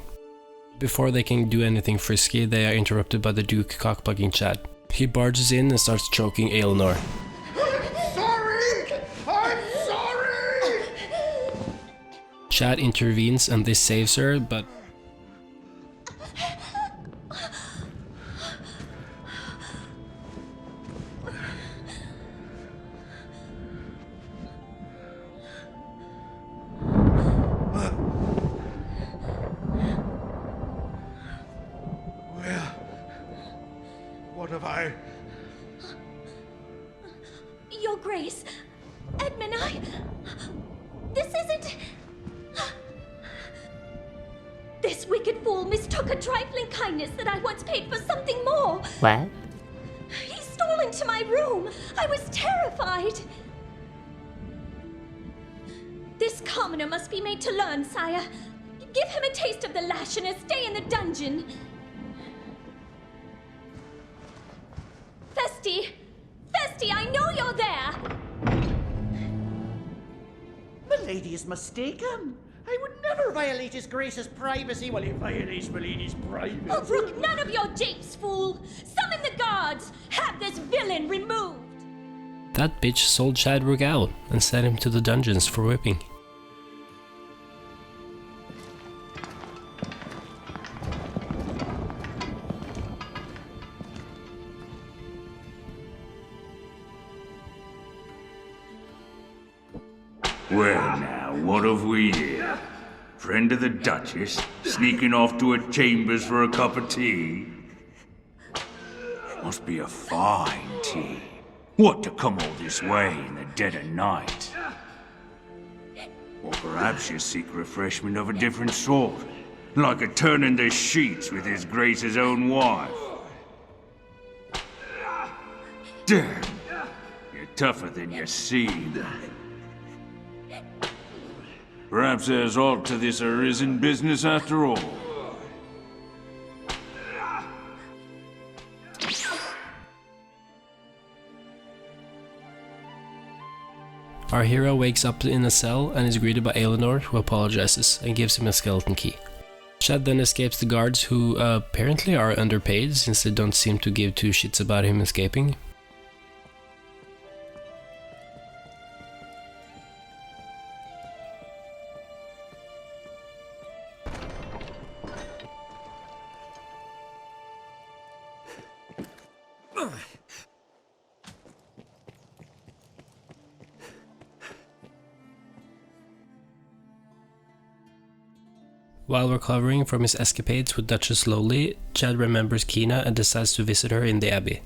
Before they can do anything frisky, they are interrupted by the Duke cockbugging Chad. He barges in and starts choking Eleanor. Sorry! I'm sorry! Chad intervenes and this saves her, but What have I... Your Grace, Edmund, this isn't... This wicked fool mistook a trifling kindness that I once paid for something more. What? He stole into my room. I was terrified. This commoner must be made to learn, sire. Give him a taste of the lash and a stay in the dungeon. Festy! Festy, I know you're there! Milady is mistaken. I would never violate His Grace's privacy while he violates Milady's privacy. Oh, brook none of your japes, fool! Summon the guards! Have this villain removed! that bitch sold Chad Rook out and sent him to the dungeons for whipping. Well now, what have we here? Friend of the Duchess, sneaking off to her chambers for a cup of tea? Must be a fine tea. What to come all this way in the dead of night? Or perhaps you seek refreshment of a different sort, like a turn in the sheets with His Grace's own wife. Damn, you're tougher than you seem. Perhaps there's aught to this Arisen business after all. Our hero wakes up in a cell and is greeted by Eleanor, who apologizes and gives him a skeleton key. Chad then escapes the guards, who apparently are underpaid since they don't seem to give two shits about him escaping. While recovering from his escapades with Duchess slowly, Chad remembers Quina and decides to visit her in the Abbey.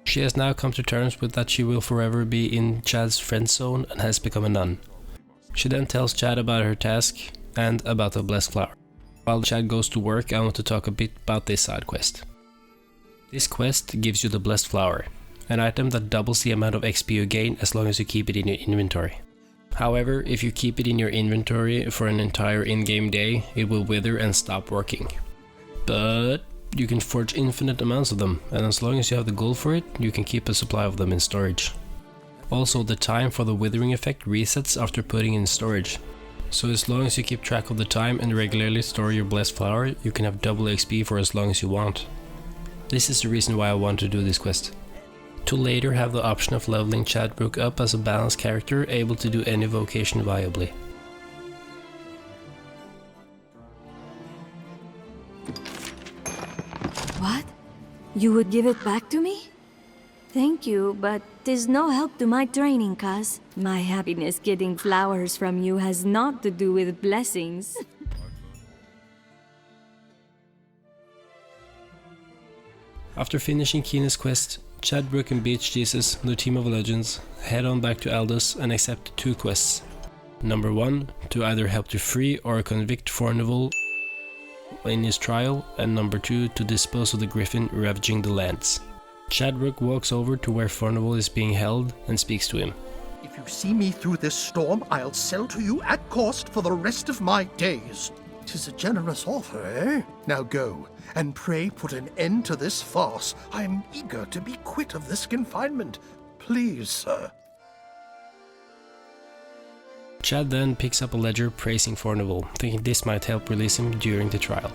She has now come to terms with that she will forever be in Chad's friend zone and has become a nun. She then tells Chad about her task and about the blessed flower. While Chad goes to work, I want to talk a bit about this side quest. This quest gives you the blessed flower, an item that doubles the amount of XP you gain as long as you keep it in your inventory. However, if you keep it in your inventory for an entire in-game day, it will wither and stop working. But you can forge infinite amounts of them, and as long as you have the gold for it, you can keep a supply of them in storage. Also, the time for the withering effect resets after putting in storage. So as long as you keep track of the time and regularly store your blessed flower, you can have double XP for as long as you want. This is the reason why I want to do this quest. To later have the option of leveling Chadbrook up as a balanced character able to do any vocation viably. What? You would give it back to me? Thank you, but 'tis no help to my training, cuz. My happiness getting flowers from you has naught to do with blessings. After finishing Quina's quest, Chadbrook and Beach Jesus, the team of legends, head on back to Aldous and accept two quests. Number 1, to either help to free or convict Fornival in his trial, and number 2, to dispose of the Griffin ravaging the lands. Chadbrook walks over to where Fornival is being held and speaks to him. If you see me through this storm, I'll sell to you at cost for the rest of my days. 'Tis a generous offer, eh? Now go, and pray put an end to this farce. I am eager to be quit of this confinement. Please, sir. Chad then picks up a ledger praising Fornival, thinking this might help release him during the trial.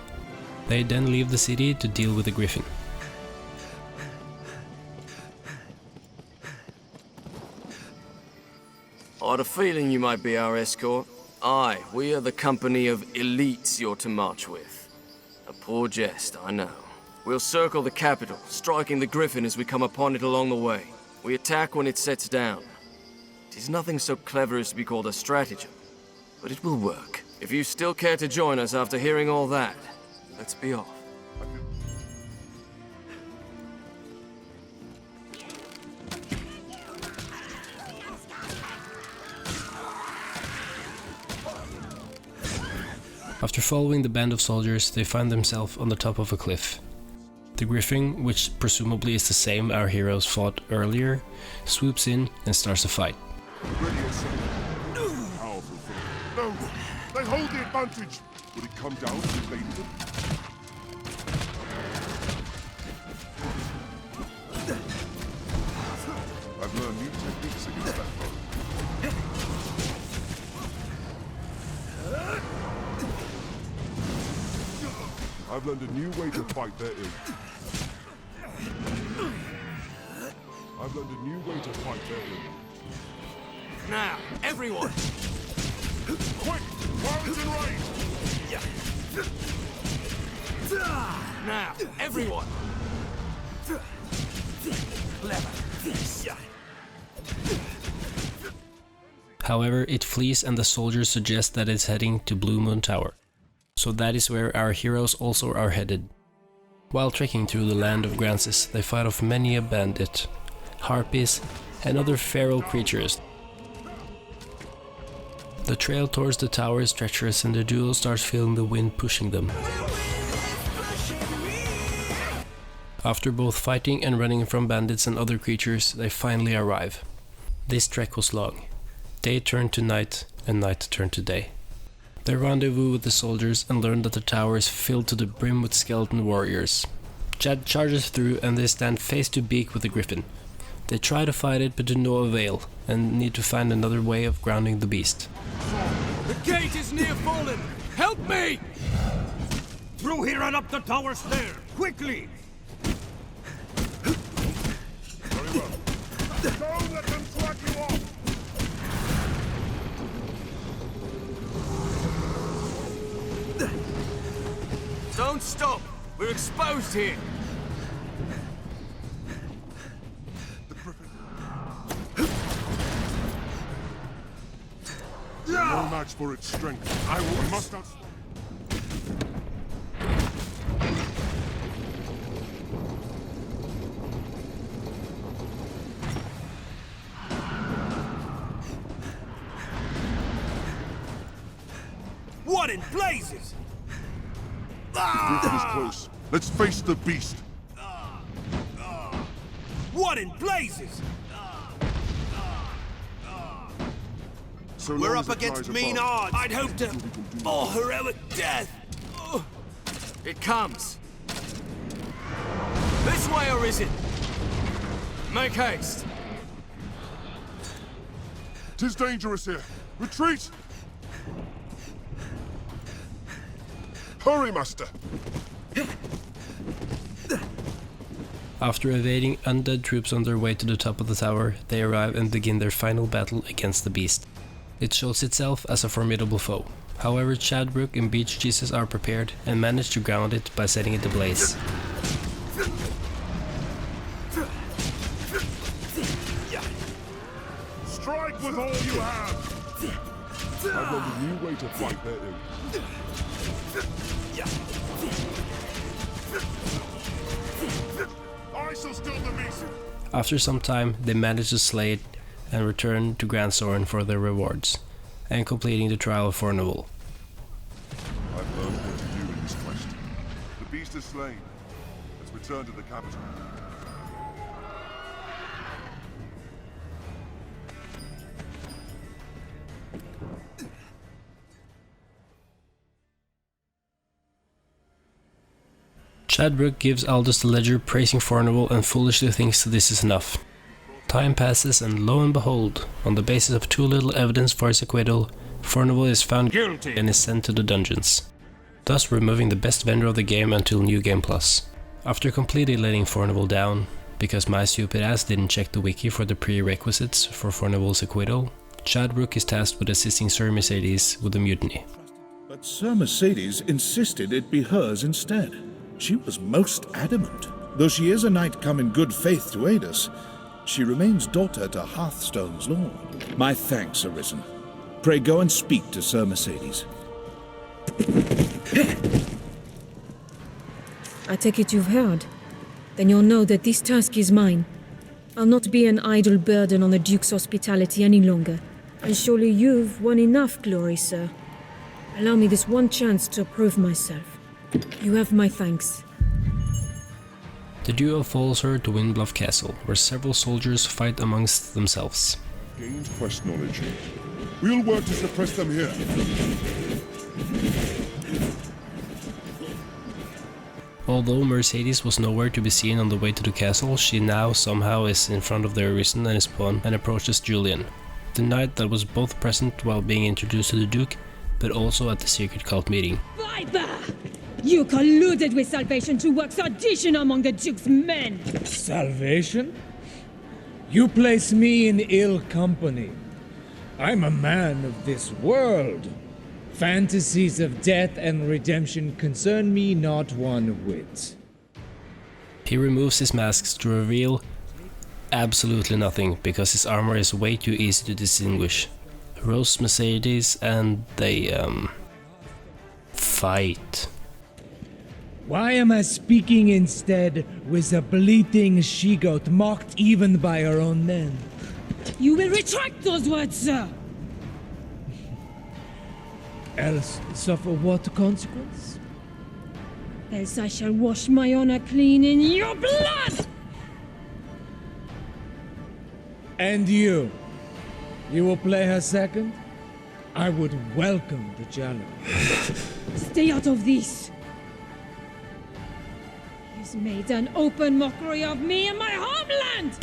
They then leave the city to deal with the Griffin. I had a feeling you might be our escort. Aye, we are the company of elites you're to march with. A poor jest, I know. We'll circle the capital, striking the Griffin as we come upon it along the way. We attack when it sets down. It is nothing so clever as to be called a stratagem, but it will work. If you still care to join us after hearing all that, let's be off. After following the band of soldiers, they find themselves on the top of a cliff. The Griffin, which presumably is the same our heroes fought earlier, swoops in and starts a fight. Powerful thing. No, they hold the advantage. Would it come down to invading them? I've learned new techniques against that foe. I've learned a new way to fight their ill. I've learned a new way to fight their ill. Now, everyone! Quick! Warren's in range! Now, everyone! However, it flees and the soldiers suggest that it's heading to Blue Moon Tower. So that is where our heroes also are headed. While trekking through the land of Grancis, they fight off many a bandit, harpies, and other feral creatures. The trail towards the tower is treacherous and the duo starts feeling the wind pushing them. After both fighting and running from bandits and other creatures, they finally arrive. This trek was long. Day turned to night, and night turned to day. They rendezvous with the soldiers and learn that the tower is filled to the brim with skeleton warriors. Chad charges through and they stand face to beak with the Griffin. They try to fight it but to no avail, and need to find another way of grounding the beast. The gate is near fallen! Help me! Through here and up the tower stair! Quickly! Very well. Don't let them drag you off! Don't stop! We're exposed here! no match for its strength. I must not... What in blazes? The Griffin is close. Let's face the beast. What in blazes? So We're long up as it against tries mean above, odds. I'd hoped to more heroic death. It comes. This way, Arisen. Make haste. 'Tis dangerous here. Retreat! Hurry, master! After evading undead troops on their way to the top of the tower, they arrive and begin their final battle against the beast. It shows itself as a formidable foe. However, Chadbrook and Beach Jesus are prepared and manage to ground it by setting it ablaze. Strike with all you have! I've learned a new way to fight their ill. I shall still the beast! After some time, they manage to slay it and return to Gran Soren for their rewards, and completing the trial of Fornival. I've learned what to do in this quest. The beast is slain. Let's return to the capital. Chadbrook gives Aldous the ledger praising Fornival and foolishly thinks this is enough. Time passes and lo and behold, on the basis of too little evidence for his acquittal, Fornival is found guilty and is sent to the dungeons, thus removing the best vendor of the game until New Game Plus. After completely letting Fornival down, because my stupid ass didn't check the wiki for the prerequisites for Fornival's acquittal, Chadbrook is tasked with assisting Sir Mercedes with the mutiny. But Sir Mercedes insisted it be hers instead. She was most adamant. Though she is a knight come in good faith to aid us, she remains daughter to Hearthstone's lord. My thanks, Arisen. Pray go and speak to Sir Mercedes. I take it you've heard. Then you'll know that this task is mine. I'll not be an idle burden on the Duke's hospitality any longer. And surely you've won enough glory, sir. Allow me this one chance to prove myself. You have my thanks. The duo follows her to Windbluff Castle, where several soldiers fight amongst themselves. Gained quest knowledge. We'll work to suppress them here. Although Mercedes was nowhere to be seen on the way to the castle, she now somehow is in front of the Arisen and his pawn and approaches Julian, the knight that was both present while being introduced to the Duke, but also at the secret cult meeting. Viper! You colluded with Salvation to work sedition among the Duke's men! Salvation? You place me in ill company. I'm a man of this world. Fantasies of death and redemption concern me not one whit. He removes his masks to reveal absolutely nothing, because his armor is way too easy to distinguish. Rose Mercedes and they, fight. Why am I speaking instead with a bleating she-goat mocked even by her own men? You will retract those words, sir! Else suffer what consequence? Else I shall wash my honor clean in your blood! And you? You will play her second? I would welcome the challenge. Stay out of this! He's made an open mockery of me and my homeland!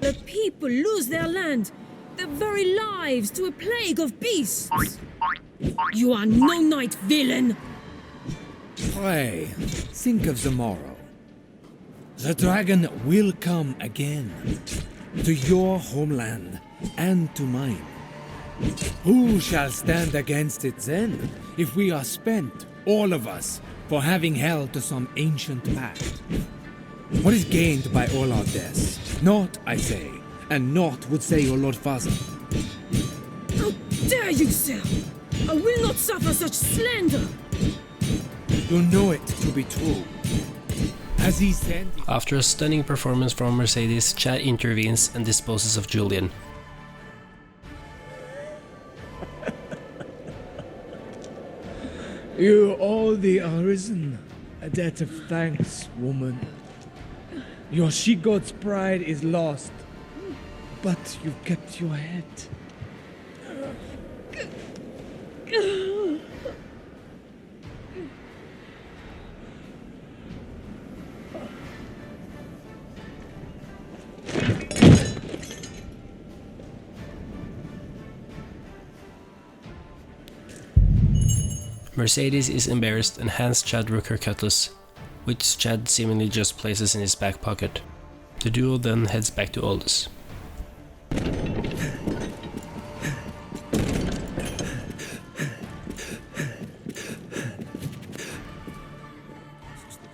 The people lose their land, their very lives to a plague of beasts. You are no knight, villain! Pray, think of the morrow. The dragon will come again, to your homeland and to mine. Who shall stand against it then, if we are spent, all of us, for having held to some ancient pact? What is gained by all our deaths? Not, I say, and naught would say your lord father. How dare you, sir! I will not suffer such slander! You know it to be true. As he said... After a stunning performance from Mercedes, Chad intervenes and disposes of Julian. You owe the Arisen a debt of thanks, woman. Your she-goat's pride is lost, but you've kept your head. Mercedes is embarrassed and hands Chadwick her cutlass, which Chad seemingly just places in his back pocket. The duo then heads back to Aldous.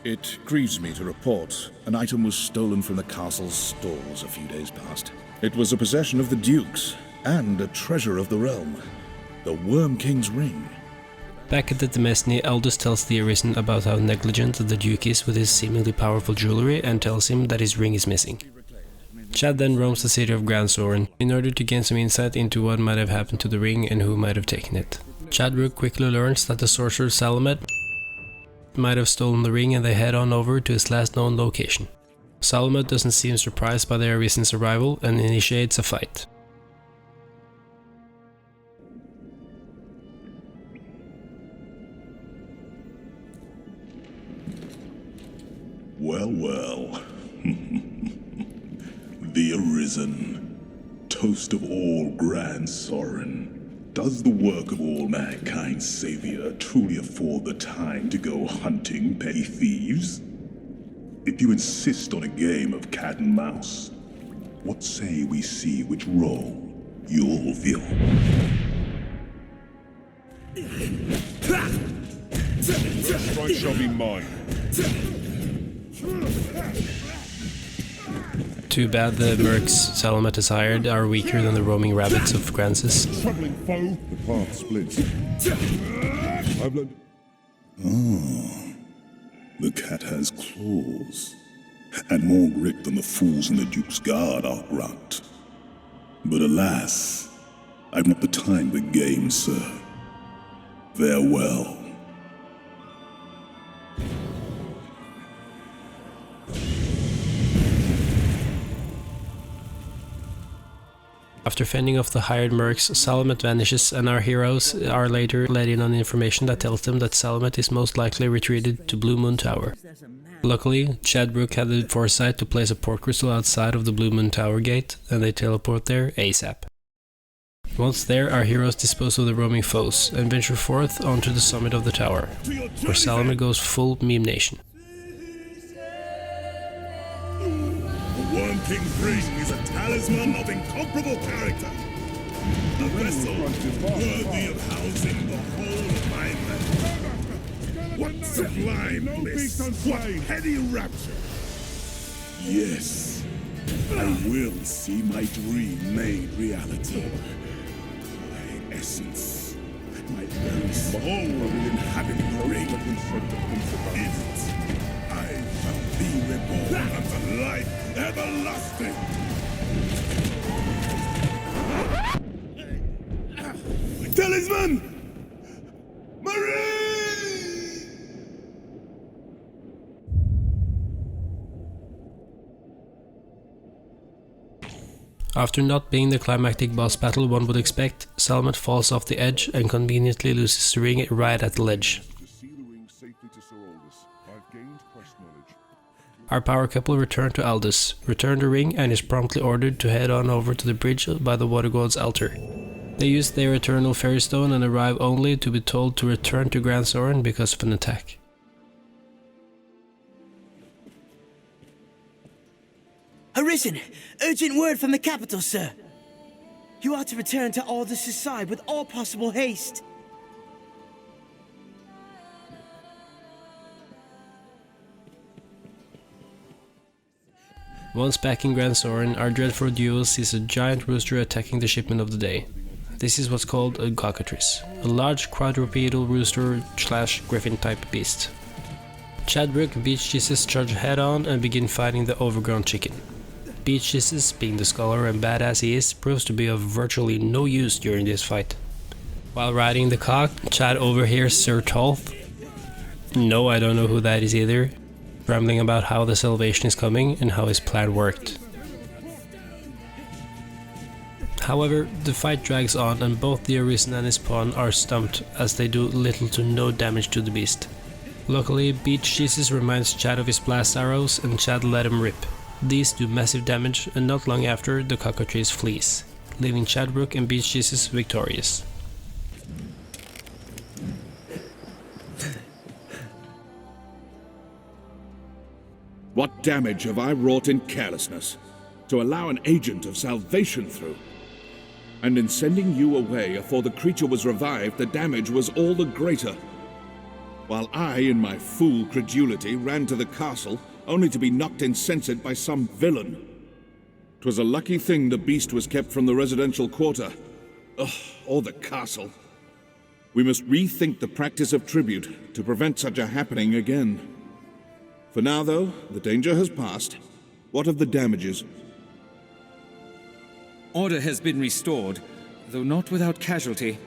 It grieves me to report an item was stolen from the castle's stores a few days past. It was a possession of the Dukes and a treasure of the realm, the Worm King's ring. Back at the Demesne, Aldous tells the Arisen about how negligent the Duke is with his seemingly powerful jewelry and tells him that his ring is missing. Chad then roams the city of Gran Soren in order to gain some insight into what might have happened to the ring and who might have taken it. Chadwick quickly learns that the sorcerer Salamet might have stolen the ring, and they head on over to his last known location. Salamet doesn't seem surprised by the Arisen's arrival and initiates a fight. Well, well. The Arisen, toast of all Gran Soren. Does the work of all mankind's savior truly afford the time to go hunting petty thieves? If you insist on a game of cat and mouse, what say we see which role you'll fill? The strike shall be mine. Too bad the mercs Salamet has hired are weaker than the roaming rabbits of Grancis. Troubling foe, the path splits. I've learned. Oh, the cat has claws, and more grit than the fools in the Duke's Guard, I'll grant. But alas, I've not the time for games, sir. Farewell. After fending off the hired mercs, Salamet vanishes, and our heroes are later let in on information that tells them that Salamet is most likely retreated to Blue Moon Tower. Luckily, Chadwick had the foresight to place a port crystal outside of the Blue Moon Tower gate, and they teleport there ASAP. Once there, our heroes dispose of the roaming foes, and venture forth onto the summit of the tower, where Salamet goes full meme nation. The Worm King's ring is a talisman of incomparable character. A vessel worthy of housing the whole of my land. What sublime bliss! What heady rapture! Yes, I will see my dream made reality. My essence, my very soul will inhabit the ring. In it, I shall be reborn unto life everlasting. Talisman! Marie! After not being the climactic boss battle one would expect, Salamet falls off the edge and conveniently loses the ring right at the ledge. Our power couple return to Aldous, return the ring, and is promptly ordered to head on over to the bridge by the water god's altar. They use their eternal fairy stone and arrive only to be told to return to Gran Soren because of an attack. Arisen! Urgent word from the capital, sir! You are to return to Aldous' side with all possible haste. Once back in Gran Soren, our dreadful duo sees a giant rooster attacking the shipment of the day. This is what's called a cockatrice, a large quadrupedal rooster / griffin type beast. Chadbrook and Duchess charge head on and begin fighting the overgrown chicken. Duchess, being the scholar and badass he is, proves to be of virtually no use during this fight. While riding the cock, Chad overhears Sir Tolth. No, I don't know who that is either, rambling about how the salvation is coming and how his plan worked. However, the fight drags on and both the Arisen and his pawn are stumped as they do little to no damage to the beast. Luckily, Duchess reminds Chad of his blast arrows and Chad let him rip. These do massive damage and not long after the cockatrice flees, leaving Chadbrook and Duchess victorious. What damage have I wrought in carelessness to allow an agent of salvation through? And in sending you away afore the creature was revived, the damage was all the greater. While I, in my fool credulity, ran to the castle, only to be knocked insensate by some villain. 'Twas a lucky thing the beast was kept from the residential quarter. Ugh, or the castle. We must rethink the practice of tribute to prevent such a happening again. For now, though, the danger has passed. What of the damages? Order has been restored, though not without casualty.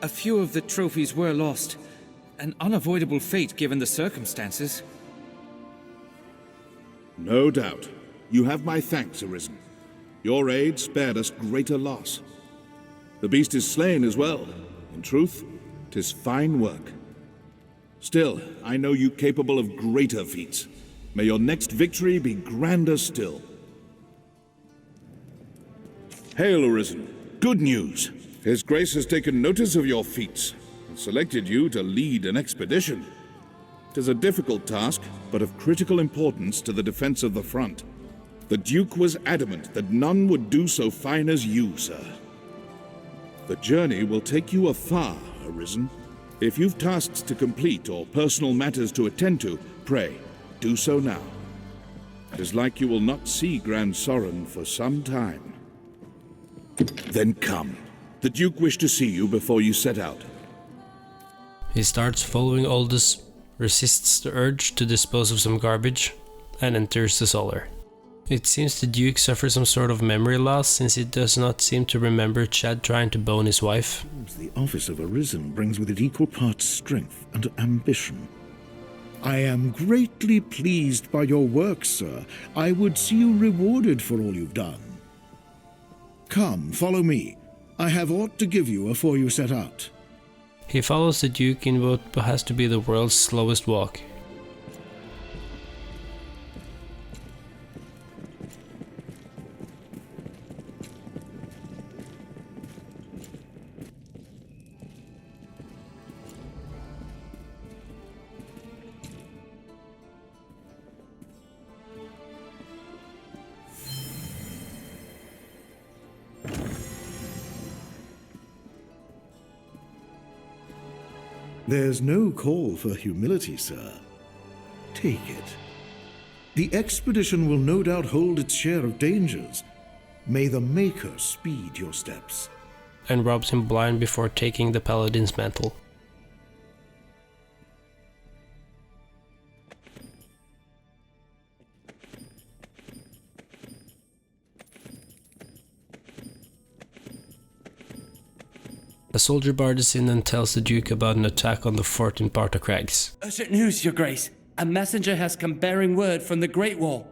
A few of the trophies were lost. An unavoidable fate given the circumstances. No doubt. You have my thanks, Arisen. Your aid spared us greater loss. The beast is slain as well. In truth, 'tis fine work. Still, I know you capable of greater feats. May your next victory be grander still. Hail, Arisen. Good news. His Grace has taken notice of your feats and selected you to lead an expedition. 'Tis a difficult task, but of critical importance to the defense of the front. The Duke was adamant that none would do so fine as you, sir. The journey will take you afar, Arisen. If you've tasks to complete or personal matters to attend to, pray, do so now. 'Tis like you will not see Gran Soren for some time. Then come. The Duke wished to see you before you set out. He starts following Aldous, resists the urge to dispose of some garbage, and enters the solar. It seems the Duke suffers some sort of memory loss, since he does not seem to remember Chad trying to bone his wife. The office of Arisen brings with it equal parts strength and ambition. I am greatly pleased by your work, sir. I would see you rewarded for all you've done. Come, follow me. I have aught to give you afore you set out. He follows the Duke in what has to be the world's slowest walk. There's no call for humility, sir. Take it. The expedition will no doubt hold its share of dangers. May the Maker speed your steps. And robs him blind before taking the Paladin's mantle. A soldier barges in and tells the Duke about an attack on the fort in Parta Crags. Urgent news, Your Grace. A messenger has come bearing word from the Great Wall.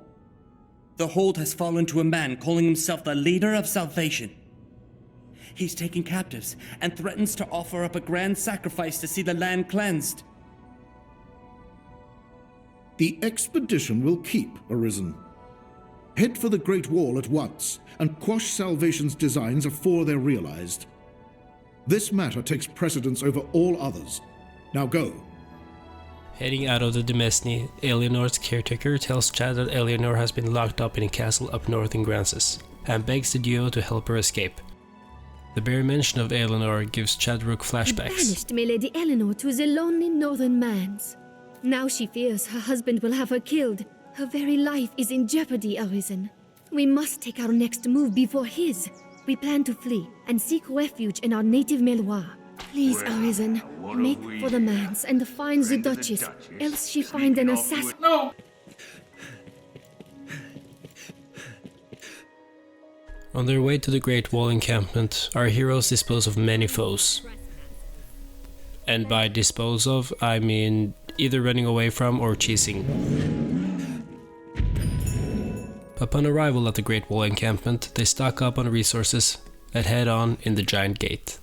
The hold has fallen to a man calling himself the leader of salvation. He's taking captives and threatens to offer up a grand sacrifice to see the land cleansed. The expedition will keep, Arisen. Head for the Great Wall at once, and quash Salvation's designs afore they're realized. This matter takes precedence over all others. Now go. Heading out of the Demesne, Eleanor's caretaker tells Chad that Eleanor has been locked up in a castle up north in Grances, and begs the duo to help her escape. The bare mention of Eleanor gives Chadrook flashbacks. Banished my Lady Eleanor to the lonely northern manse. Now she fears her husband will have her killed, Her very life is in jeopardy, Arisen. We must take our next move before his. We plan to flee and seek refuge in our native Meloir. Please, Arisen, make for the manse and find the Duchess, else she find an assassin. No! On their way to the Great Wall encampment, our heroes dispose of many foes. And by dispose of, I mean either running away from or cheesing. Upon arrival at the Great Wall encampment, they stock up on resources and head on in the giant gate.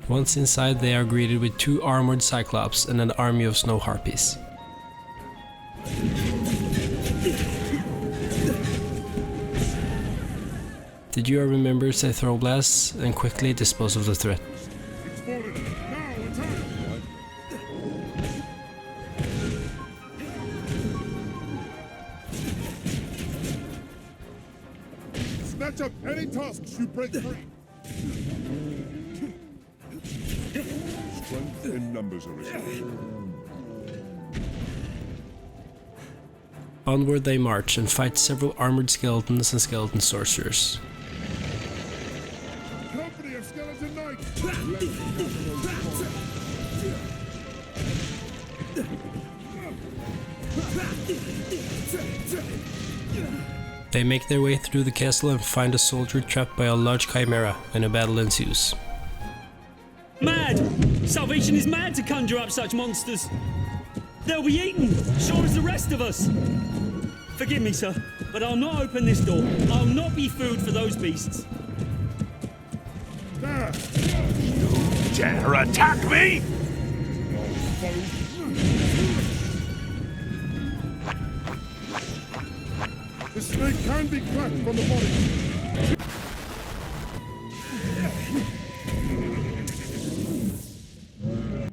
Once inside, they are greeted with 2 armored cyclops and an army of snow harpies. Did you remember say throw blasts and quickly dispose of the threat? Snatch up any tusks you break free. Strength in numbers, Arisen. Onward they march and fight several armored skeletons and skeleton sorcerers. Company of skeleton knights. They make their way through the castle and find a soldier trapped by a large chimera, and a battle ensues. Mad! Salvation is mad to conjure up such monsters. They'll be eaten, sure as the rest of us. Forgive me, sir, but I'll not open this door. I'll not be food for those beasts. You dare attack me? The snake can be cracked from the body.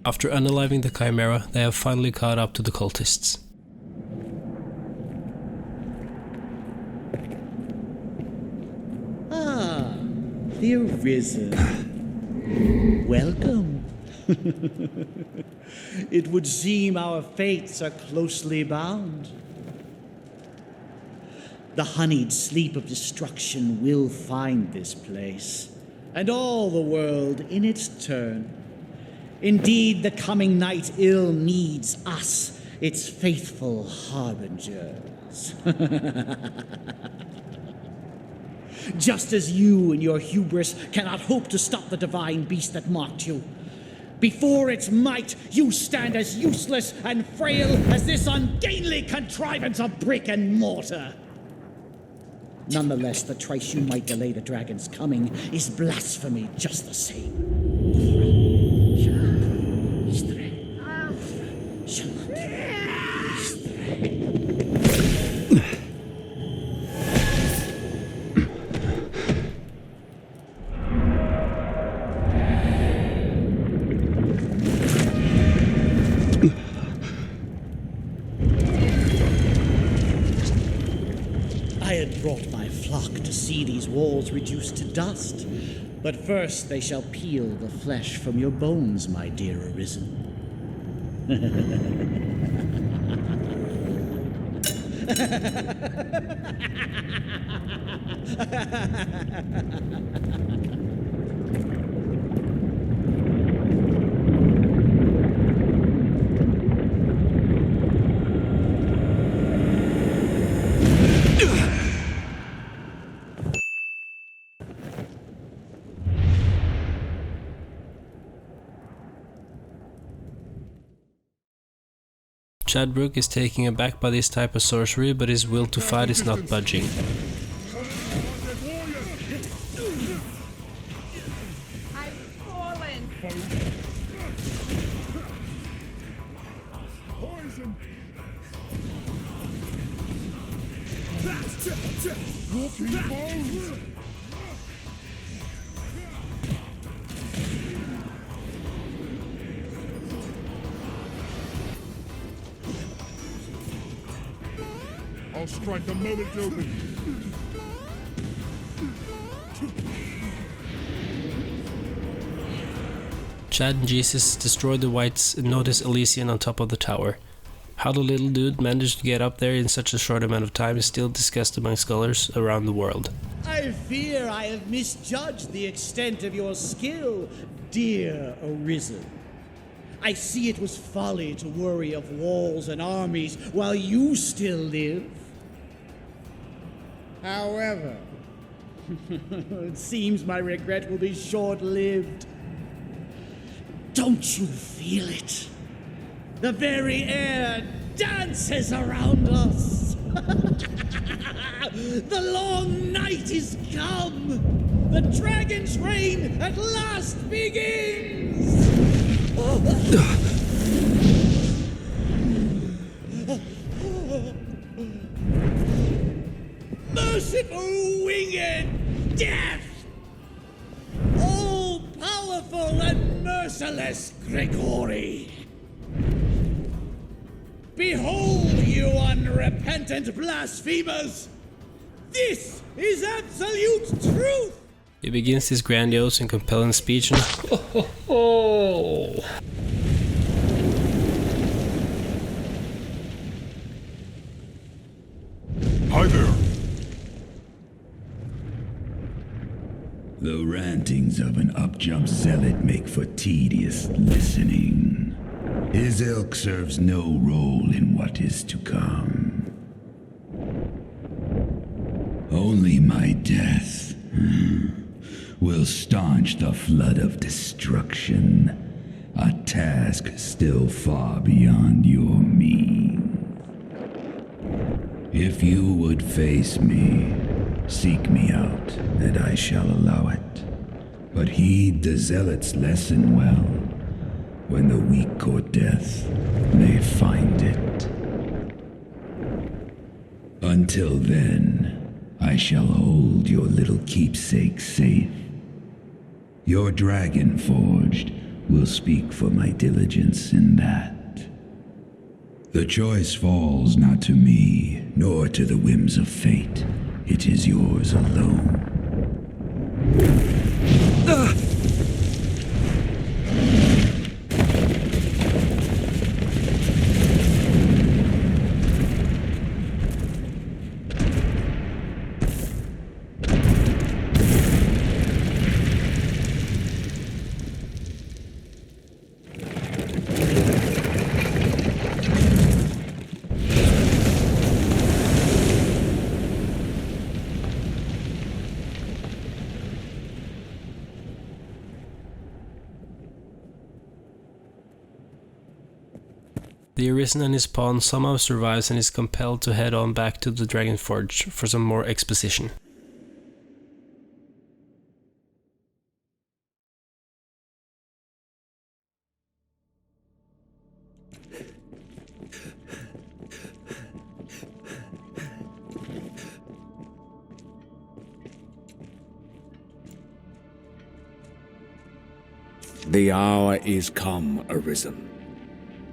After unaliving the chimera, they have finally caught up to the cultists. Ah, the Arisen. Welcome. It would seem our fates are closely bound. The honeyed sleep of destruction will find this place, and all the world in its turn. Indeed, the coming night ill needs us, its faithful harbingers. Just as you and your hubris cannot hope to stop the divine beast that mocked you. Before its might, you stand as useless and frail as this ungainly contrivance of brick and mortar. Nonetheless, the trice you might delay the dragon's coming is blasphemy just the same. I had brought my flock to see these walls reduced to dust, but first they shall peel the flesh from your bones, my dear Arisen. Chadbrook is taken aback by this type of sorcery, but his will to fight is not budging. I'll strike the moment it's open. Chad and Jesus destroy the Whites and notice Elysian on top of the tower. How the little dude managed to get up there in such a short amount of time is still discussed among scholars around the world. I fear I have misjudged the extent of your skill, dear Arisen. I see it was folly to worry of walls and armies while you still live. However, it seems my regret will be short-lived. Don't you feel it? The very air dances around us. The long night is come. The dragon's reign at last begins. Merciful winged death! All-powerful and merciless Gregory! Behold, you unrepentant blasphemers! This is absolute truth! He begins his grandiose and compelling speech and Hi there! The rantings of an up-jump zealot make for tedious listening. His ilk serves no role in what is to come. Only my death will staunch the flood of destruction, a task still far beyond your means. If you would face me, seek me out, and I shall allow it. But heed the zealot's lesson well. When the weak court death, may find it. Until then, I shall hold your little keepsake safe. Your Dragonforged will speak for my diligence in that. The choice falls not to me, nor to the whims of fate. It is yours alone. The Arisen and his pawn somehow survives and is compelled to head on back to the Dragonforged for some more exposition. The hour is come, Arisen.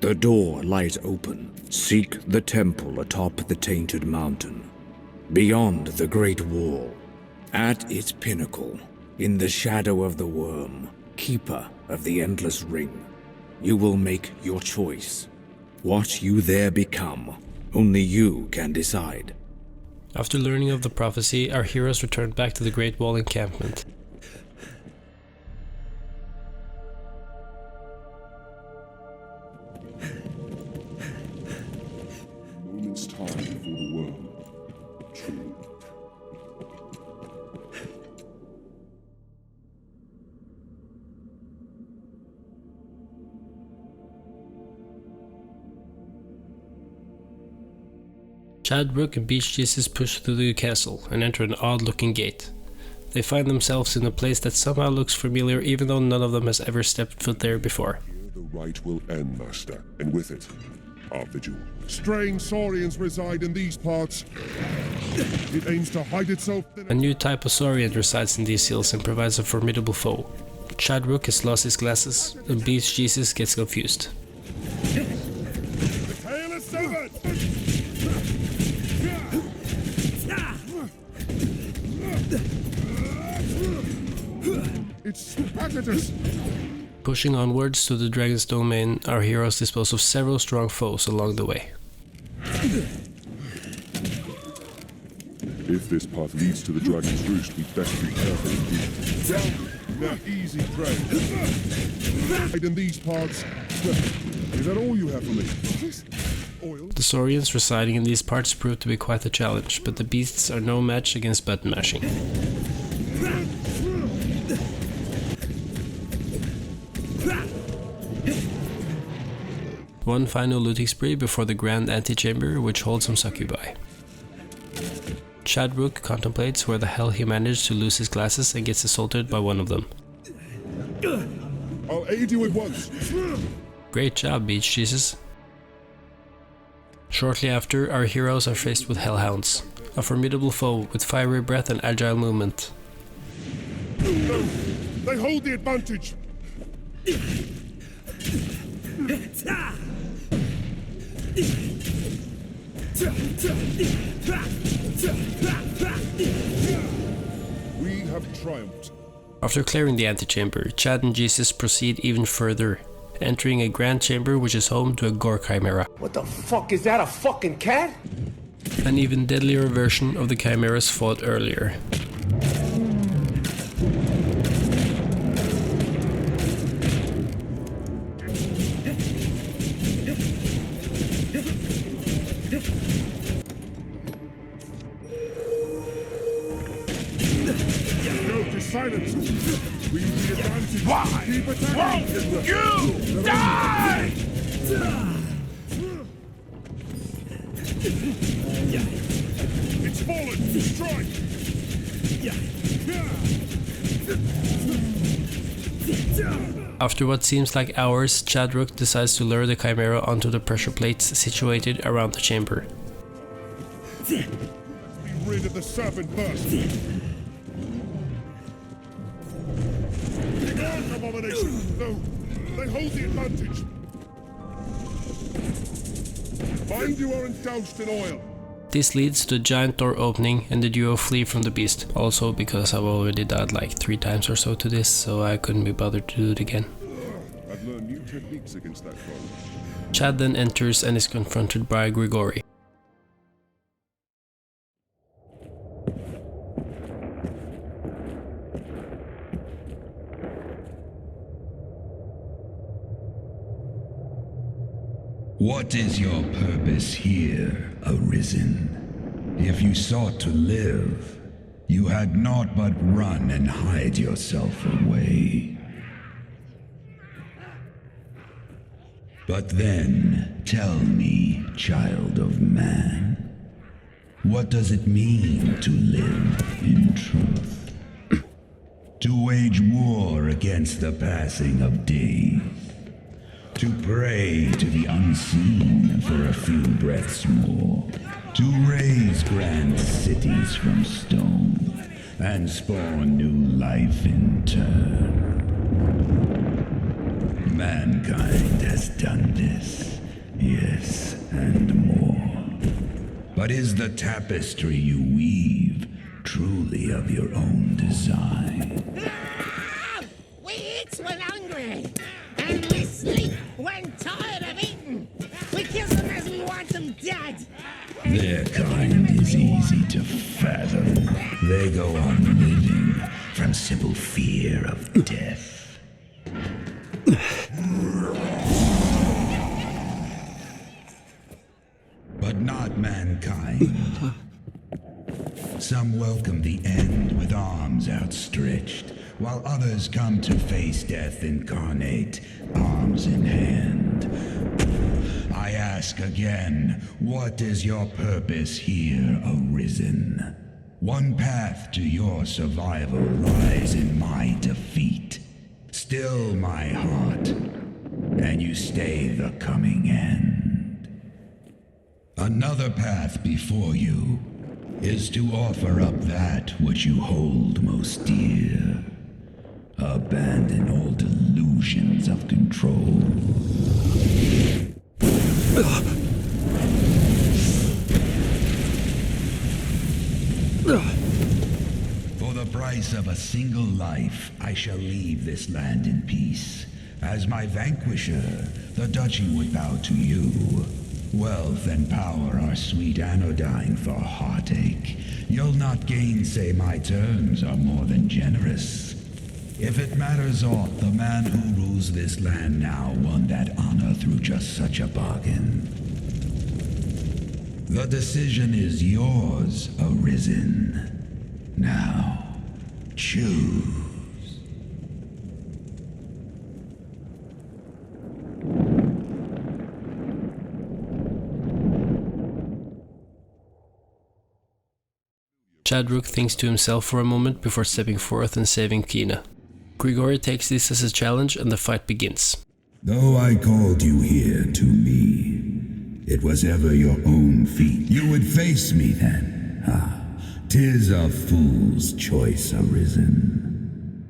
The door lies open. Seek the temple atop the tainted mountain, beyond the great wall. At its pinnacle, in the shadow of the worm, keeper of the endless ring, you will make your choice. What you there become, only you can decide. After learning of the prophecy, our heroes return back to the Great Wall encampment. Moment's time before the worm. True. Chadbrook and Beach Jesus push through the castle and enter an odd-looking gate. They find themselves in a place that somehow looks familiar even though none of them has ever stepped foot there before. Here the rite will end, Master, and with it, our vigil. Strange saurians reside in these parts. It aims to hide itself. A new type of saurian resides in these hills and provides a formidable foe. Chadbrook has lost his glasses, and Beach Jesus gets confused. The tale is severed! It's cockatrice! Pushing onwards to the Dragon's domain, our heroes dispose of several strong foes along the way. If this path leads to the Dragon's Roost, we'd best be careful indeed. No easy prey. In these parts. Is that all you have for me? Oil? The Saurians residing in these parts proved to be quite a challenge, but the beasts are no match against button mashing. One final looting spree before the grand antechamber, which holds some succubi. Chadrook contemplates where the hell he managed to lose his glasses and gets assaulted by one of them. I'll aid you at once. Great job, Beach Jesus. Shortly after, our heroes are faced with hellhounds, a formidable foe with fiery breath and agile movement. No, they hold the advantage. We have triumphed. After clearing the antechamber, Chad and Jesus proceed even further, entering a grand chamber which is home to a gore chimera. What the fuck, is that a fucking cat? An even deadlier version of the chimeras fought earlier. Silence! We need the advantage! Why? Keep attacking! Won't you die? It's fallen! Strike! After what seems like hours, Chadrook decides to lure the chimera onto the pressure plates situated around the chamber. Be rid of the serpent first! Abomination! No! They hold the advantage! Mind you aren't doused in oil! This leads to a giant door opening and the duo flee from the beast. Also because I've already died like 3 times or so to this, so I couldn't be bothered to do it again. I've learned new techniques against that foe. Chad then enters and is confronted by Grigori. What is your purpose here, Arisen? If you sought to live, you had naught but run and hide yourself away. But then, tell me, child of man, what does it mean to live in truth? To wage war against the passing of days? To pray to the unseen for a few breaths more. To raise grand cities from stone and spawn new life in turn. Mankind has done this, yes, and more. But is the tapestry you weave truly of your own design? We eat when hungry, and we sleep when tired of eating. We kill them as we want them dead. Their kind is easy to fathom. They go on living from simple fear of death. But not mankind. Some welcome the end with arms outstretched, while others come to face death incarnate, arms in hand. I ask again, what is your purpose here, Arisen? One path to your survival lies in my defeat. Still my heart, and you stay the coming end. Another path before you is to offer up that which you hold most dear. Abandon all delusions of control. For the price of a single life, I shall leave this land in peace. As my vanquisher, the duchy would bow to you. Wealth and power are sweet anodyne for heartache. You'll not gainsay my terms are more than generous. If it matters aught, the man who rules this land now won that honor through just such a bargain. The decision is yours, Arisen. Now, choose. Chadrook thinks to himself for a moment before stepping forth and saving Quina. Grigori takes this as a challenge and the fight begins. Though I called you here to me, it was ever your own feat. You would face me then. Ah, 'tis a fool's choice, Arisen.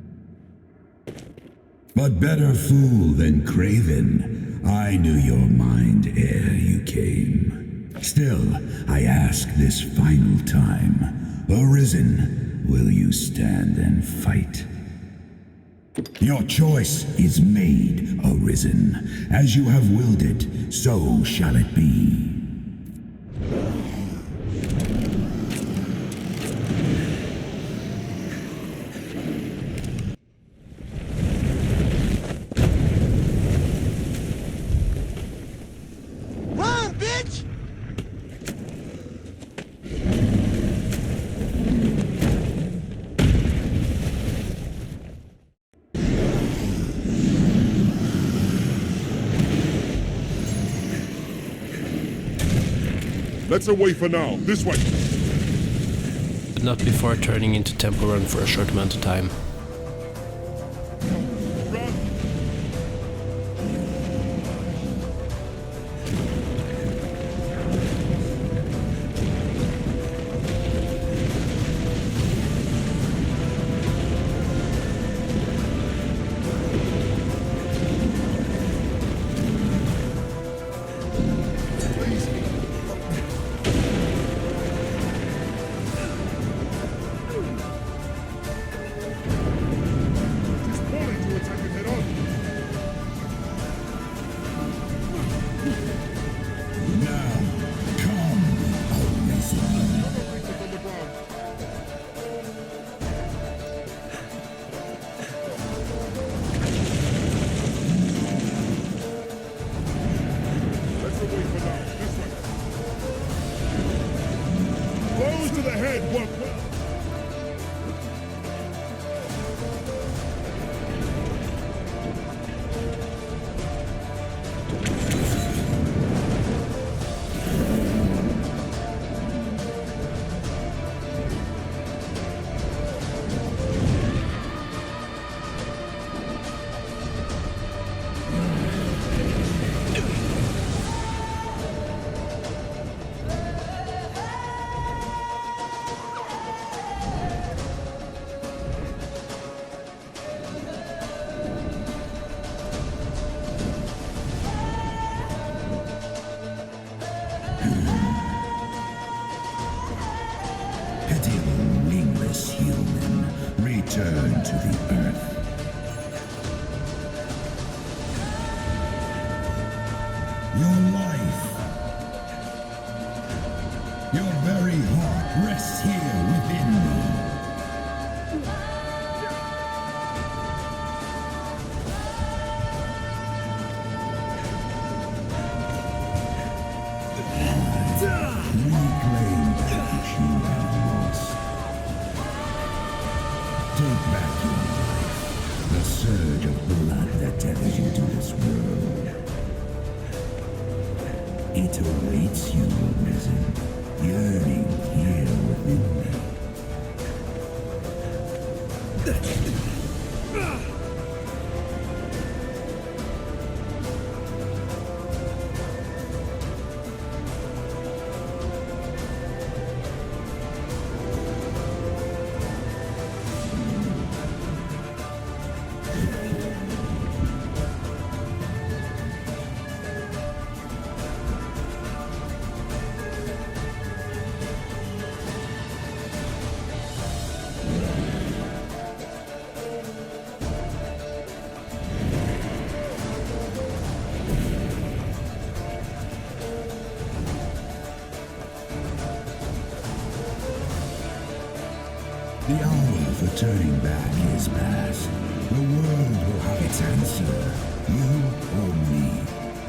But better fool than craven. I knew your mind ere you came. Still, I ask this final time, Arisen, will you stand and fight? Your choice is made, Arisen. As you have willed it, so shall it be. Run, bitch! Let's away for now. This way. But not before turning into Temple Run for a short amount of time. Blows to the head. Work well. Return to the earth. Your life, your very heart rests here within me. Reclaim that which you have lost. Take back your life, the surge of blood that tethers you to this world. It awaits you, Arisen, yearning here within me. The hour for turning back is past. The world will have its answer. You or me.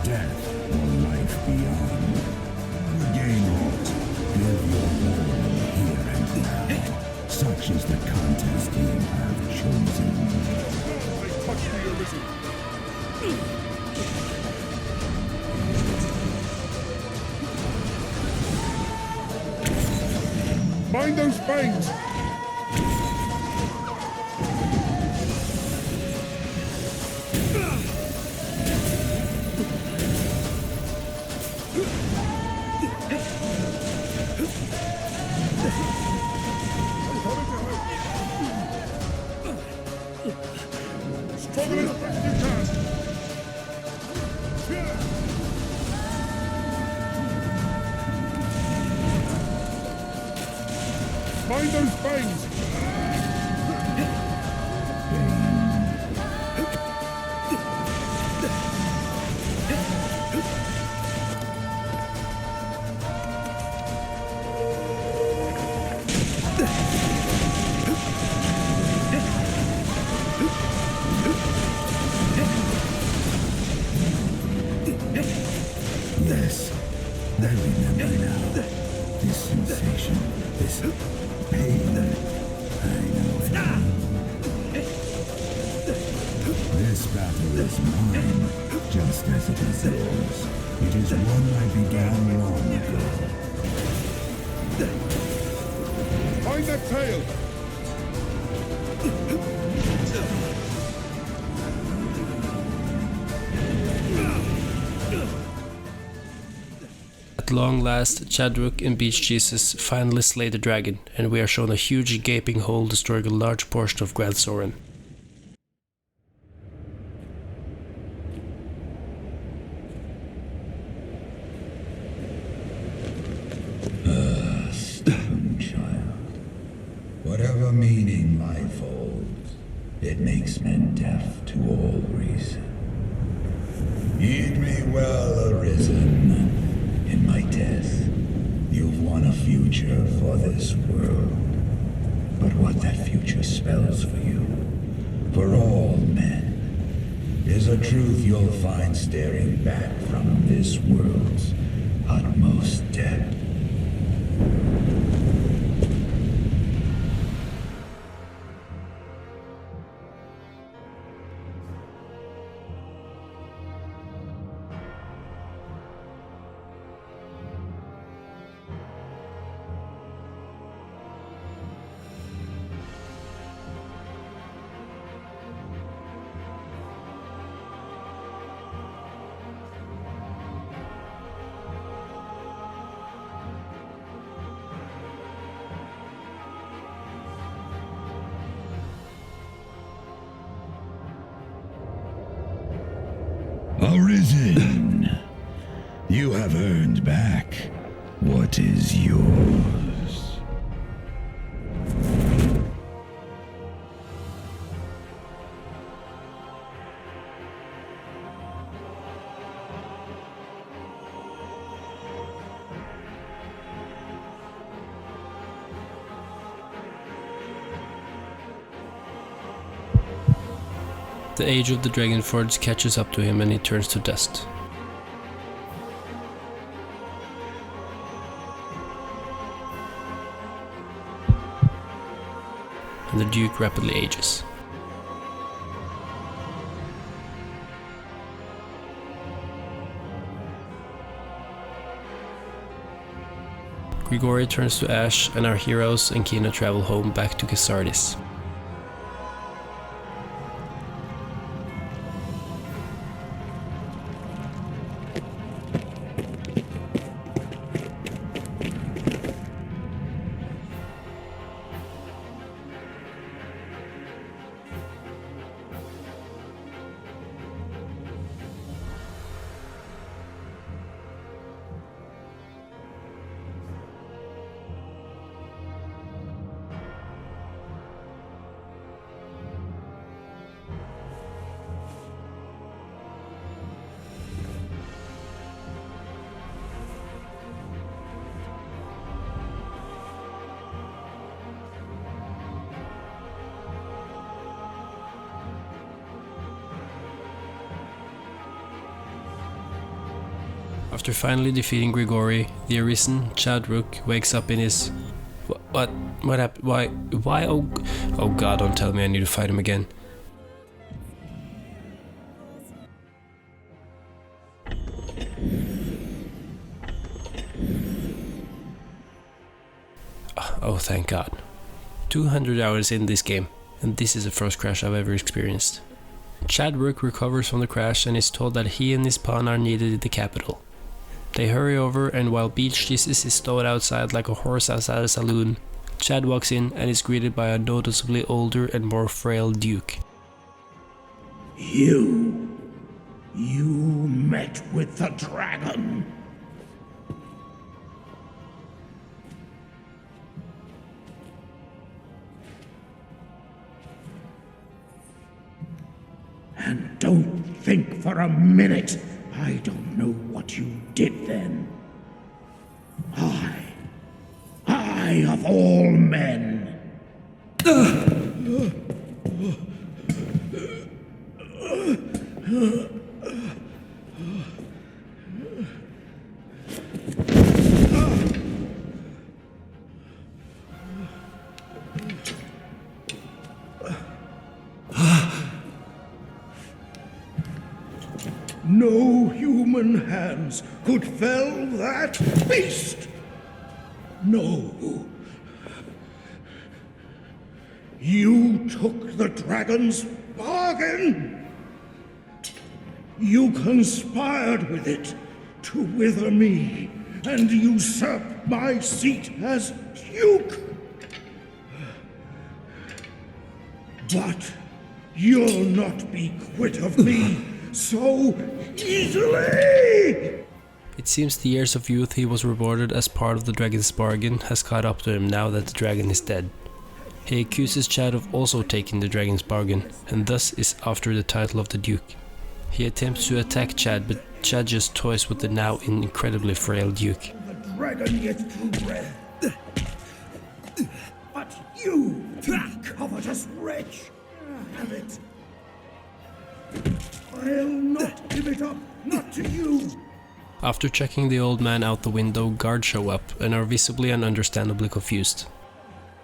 Death or life beyond. Gain aught. Live your all here and now. Such is the contest you have chosen. Touch the Arisen. Mind those fangs! Mind those fangs! Yes, I remember now. This sensation, this pain. I know. This battle is mine, just as it is yours. It is one I began long ago. Find that tail! At long last, Chadwick and Beach Jesus finally slay the dragon, and we are shown a huge gaping hole destroying a large portion of Grand Soren. Stubborn child. Whatever meaning life holds, it makes men deaf to all reason. Heed me well, Arisen. In my death, you've won a future for this world. But what that future spells for you, for all men, is a truth you'll find staring back from this world's utmost depth. Arisen, you have earned back what is yours. The age of the Dragonforged catches up to him and he turns to dust. And the Duke rapidly ages. Grigori turns to ash and our heroes and Quina travel home back to Cassardis. After finally defeating Grigori, the Arisen, Chadrook, wakes up in his... What happened? Why? Oh god, don't tell me I need to fight him again. Oh, thank god. 200 hours in this game, and this is the first crash I've ever experienced. Chadrook recovers from the crash and is told that he and his pawn are needed in the capital. They hurry over, and while Beach Jesus is stowed outside like a horse outside a saloon, Chad walks in and is greeted by a noticeably older and more frail Duke. You met with the dragon. And don't think for a minute I don't know what you did then. I of all men. No human hands could fell that beast! No. You took the dragon's bargain! You conspired with it to wither me and usurp my seat as Duke! But you'll not be quit of me so easily! It seems the years of youth he was rewarded as part of the dragon's bargain has caught up to him now that the dragon is dead. He accuses Chad of also taking the dragon's bargain, and thus is after the title of the Duke. He attempts to attack Chad, but Chad just toys with the now incredibly frail Duke. The dragon gets true breath. But you, covetous wretch, have it. I'll not give it up, not to you. After checking the old man out the window, guards show up and are visibly and understandably confused.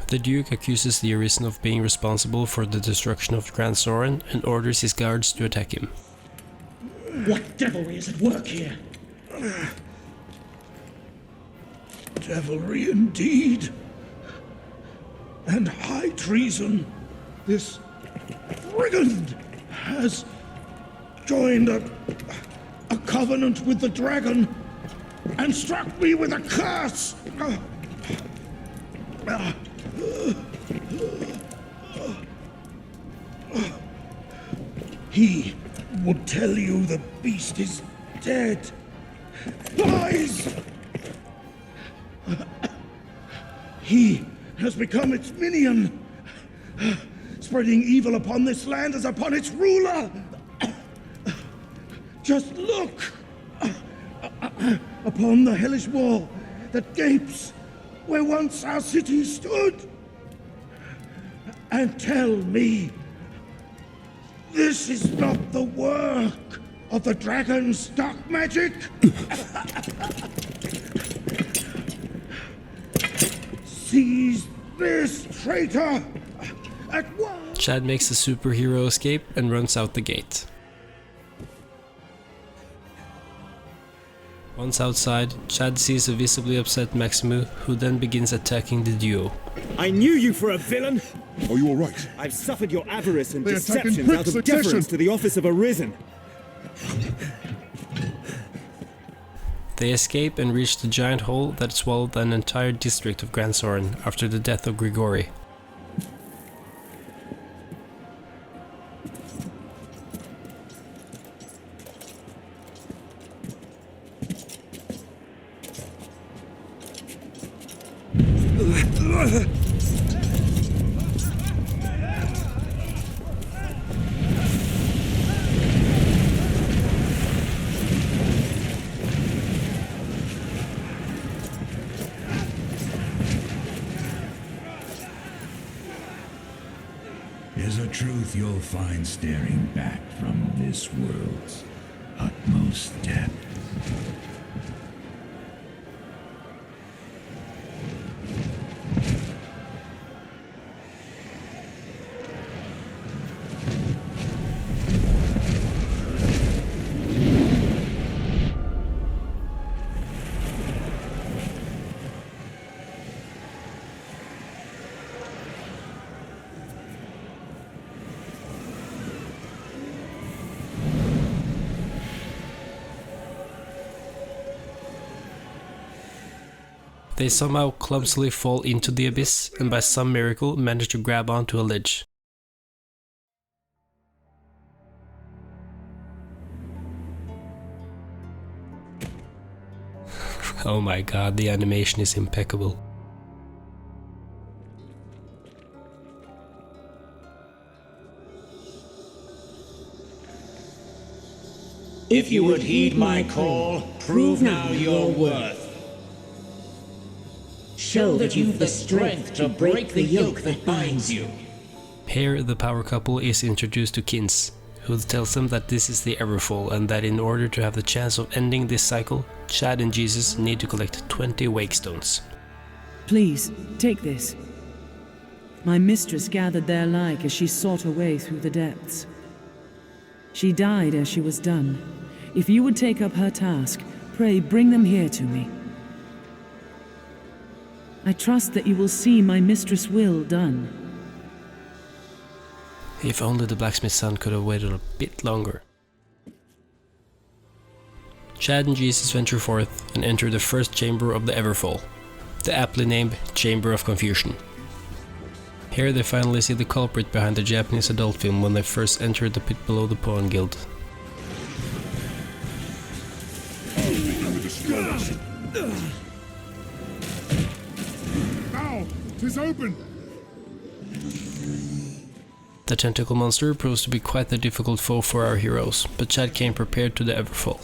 The Duke accuses the Arisen of being responsible for the destruction of Gran Soren and orders his guards to attack him. What devilry is at work here? Devilry indeed. And high treason. This brigand has joined a covenant with the dragon and struck me with a curse. He would tell you the beast is dead. Lies! He has become its minion, spreading evil upon this land as upon its ruler. Just look upon the hellish wall that gapes where once our city stood, and tell me this is not the work of the dragon's dark magic? Seize this traitor at once! Chad makes a superhero escape and runs out the gate. Once outside, Chad sees a visibly upset Maximu, who then begins attacking the duo. I knew you for a villain! Are you alright? I've suffered your avarice and They attack in deceptions quick out of succession. deference to the office of Arisen. They escape and reach the giant hole that swallowed an entire district of Gran Soren after the death of Grigori. There's a truth you'll find staring back from this world's utmost depth. They somehow clumsily fall into the abyss and by some miracle manage to grab onto a ledge. Oh my god, the animation is impeccable. If you would heed my call, prove now your worth. Show that you've the strength to break the yoke that binds you. Here, the power couple is introduced to Kins, who tells them that this is the Everfall and that in order to have the chance of ending this cycle, Chad and Jesus need to collect 20 wake stones. Please, take this. My mistress gathered their like as she sought her way through the depths. She died as she was done. If you would take up her task, pray bring them here to me. I trust that you will see my mistress' will done. If only the blacksmith's son could have waited a bit longer. Chad and Jesus venture forth and enter the first chamber of the Everfall, the aptly named Chamber of Confusion. Here they finally see the culprit behind the Japanese adult film when they first entered the pit below the Pawn Guild. Ow! 'Tis open! The tentacle monster proves to be quite a difficult foe for our heroes, but Chad came prepared to the Everfall.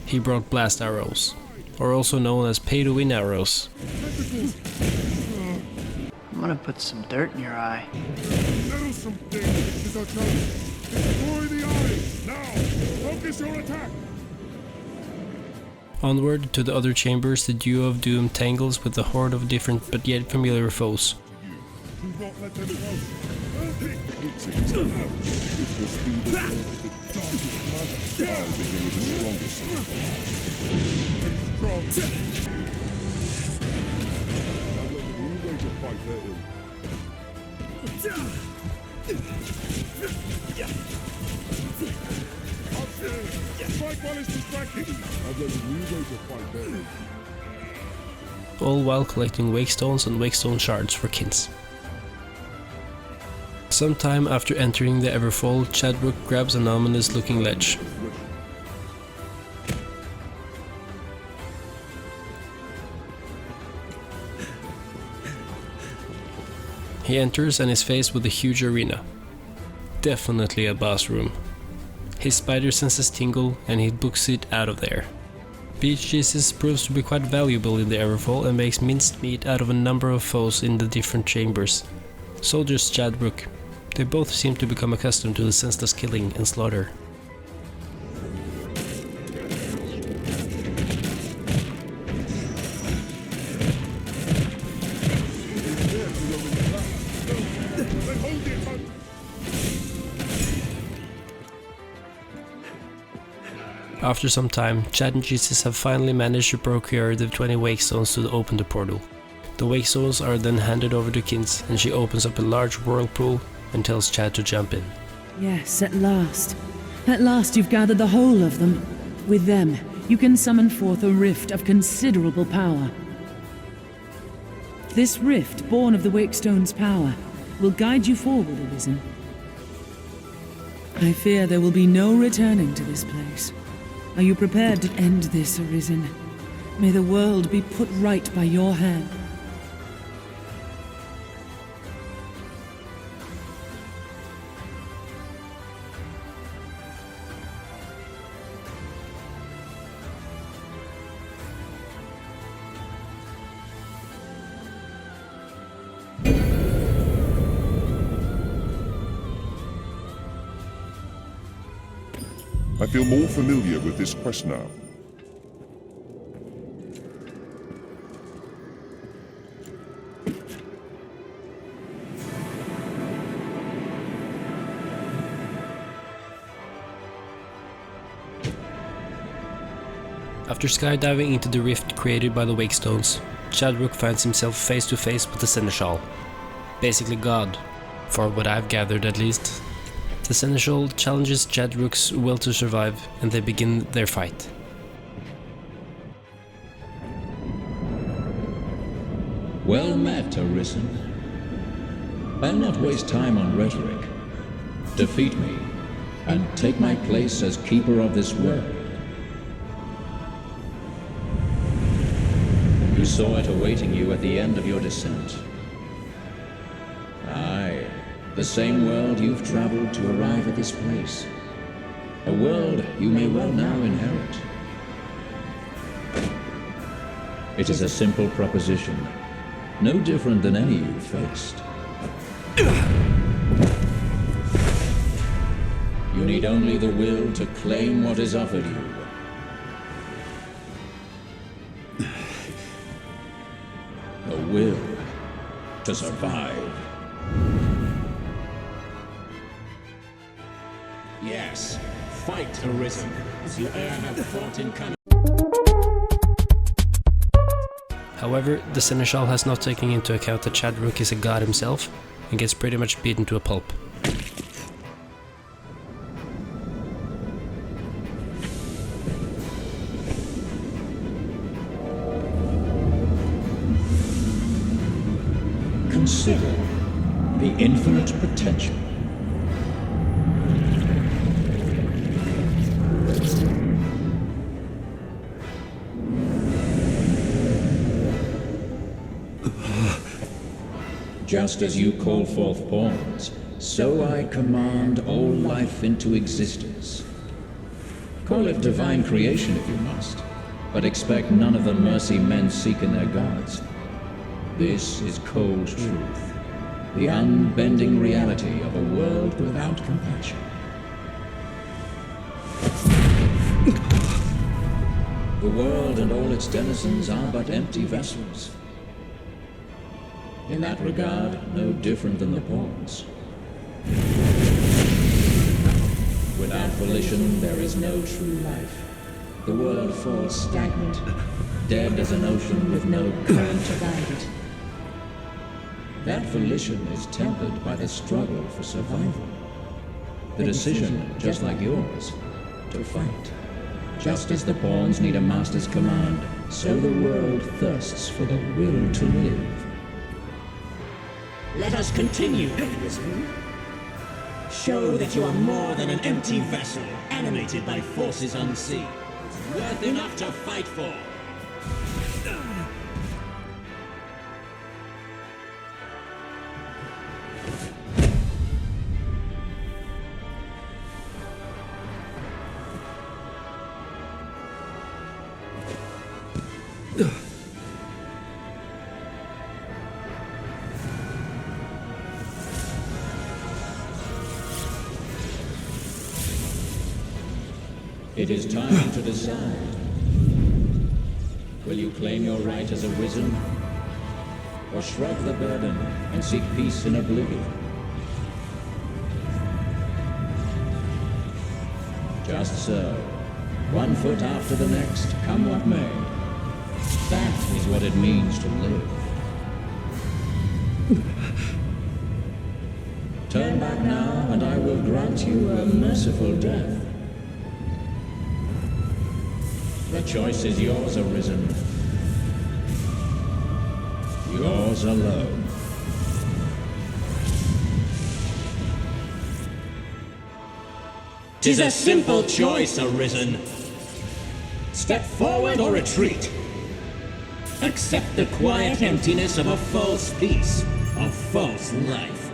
He brought blast arrows, or also known as pay-to-win arrows. I'm gonna put some dirt in your eye. Meddlesome thing is our chance. Destroy the eye! Now! Focus your attack! Onward to the other chambers, the duo of doom tangles with a horde of different but yet familiar foes. Do not let them go! All while collecting wake stones and wake stone shards for Kins. Sometime after entering the Everfall, Chadwick grabs an ominous looking ledge. He enters and is faced with a huge arena. Definitely a boss room. His spider senses tingle and he books it out of there. Beach Jesus proves to be quite valuable in the Everfall and makes minced meat out of a number of foes in the different chambers. So does Chadwick. They both seem to become accustomed to the senseless killing and slaughter. After some time, Chad and Jesus have finally managed to procure the 20 wake stones to open the portal. The wake stones are then handed over to Kins and she opens up a large whirlpool and tells Chad to jump in. Yes, at last. At last you've gathered the whole of them. With them, you can summon forth a rift of considerable power. This rift, born of the Wakestone's power, will guide you forward, Arisen. I fear there will be no returning to this place. Are you prepared to end this, Arisen? May the world be put right by your hand. I feel more familiar with this quest now. After skydiving into the rift created by the Wakestones, Chadwick finds himself face to face with the Seneschal. Basically God, for what I've gathered at least. The Seneschal challenges Chadwick's will to survive and they begin their fight. Well met, Arisen. I'll not waste time on rhetoric. Defeat me, and take my place as keeper of this world. You saw it awaiting you at the end of your descent. Aye, the same world you've traveled to arrive at this place. A world you may well now inherit. It is a simple proposition, no different than any you've faced. You need only the will to claim what is offered you. The will to survive. Yes, fight, Arisen, as you e'er have fought in Canada. However, the Seneschal has not taken into account that Chadrook is a god himself and gets pretty much beaten to a pulp. Consider the infinite potential. Just as you call forth pawns, so I command all life into existence. Call it divine creation if you must, but expect none of the mercy men seek in their gods. This is cold truth, the unbending reality of a world without compassion. The world and all its denizens are but empty vessels. In that regard, no different than the pawns. Without volition, there is no true life. The world falls stagnant, dead as an ocean with no current to guide it. That volition is tempered by the struggle for survival. The decision, just like yours, to fight. Just as the pawns need a master's command, so the world thirsts for the will to live. Let us continue, Arisen. Show that you are more than an empty vessel, animated by forces unseen. Worth enough to fight for. It is time to decide. Will you claim your right as Arisen, or shrug the burden and seek peace in oblivion? Just so, one foot after the next, come what may. That is what it means to live. Turn back now, and I will grant you a merciful death. The choice is yours, Arisen. Yours alone. 'Tis a simple choice, Arisen. Step forward or retreat. Accept the quiet emptiness of a false peace, a false life.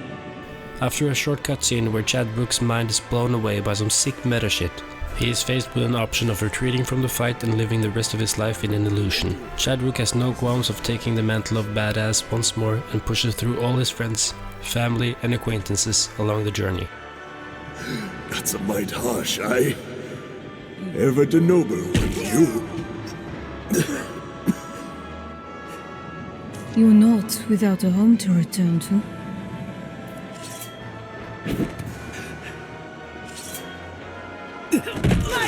After a short cutscene where Chadrook's mind is blown away by some sick meta shit, he is faced with an option of retreating from the fight and living the rest of his life in an illusion. Chadrook has no qualms of taking the mantle of badass once more and pushes through all his friends, family and acquaintances along the journey. That's a mite harsh, aye? Ever the noble one, you. You're not without a home to return to.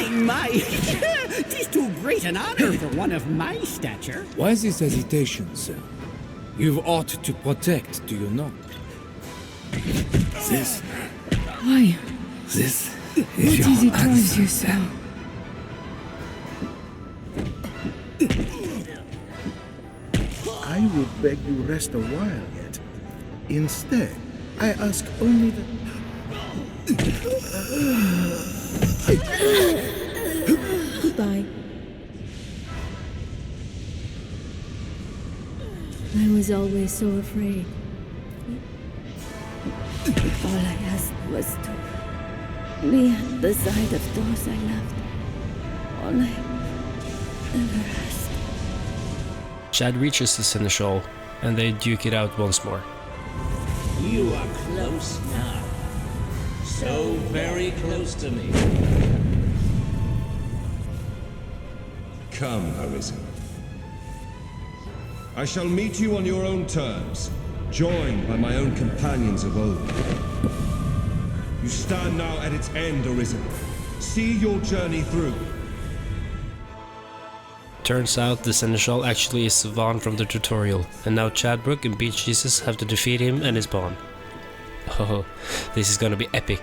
My! 'Tis too great an honor for one of my stature. Why this hesitation, sir? You've aught to protect, do you not? This. Why? This What is is your it drives answer. you so? I he would beg you rest a while yet. Instead, I ask only that... Goodbye. I was always so afraid. All I asked was to be at the side of those I loved. All I ever asked. Chad reaches the Seneschal, and they duke it out once more. You are close now. So very close to me. Come, Arisen. I shall meet you on your own terms, joined by my own companions of old. You stand now at its end, Arisen. See your journey through. Turns out the Seneschal actually is Soren from the tutorial, and now Chadbrook and Beach Jesus have to defeat him and his pawn. Oh, this is gonna be epic.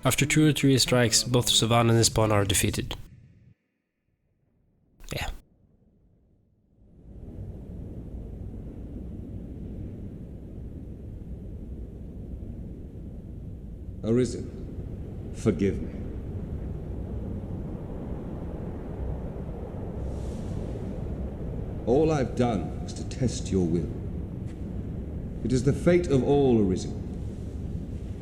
After 2 or 3 strikes, both Soren and his pawn are defeated. Yeah. Arisen, forgive me. All I've done was to test your will. It is the fate of all Arisen.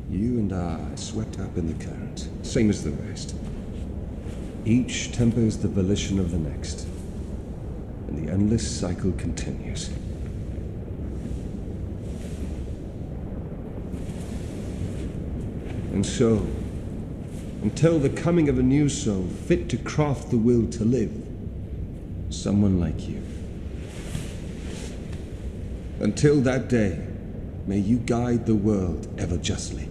You and I are swept up in the current, same as the rest. Each tempers the volition of the next, and the endless cycle continues. And so, until the coming of a new soul fit to craft the will to live, someone like you. Until that day, may you guide the world ever justly.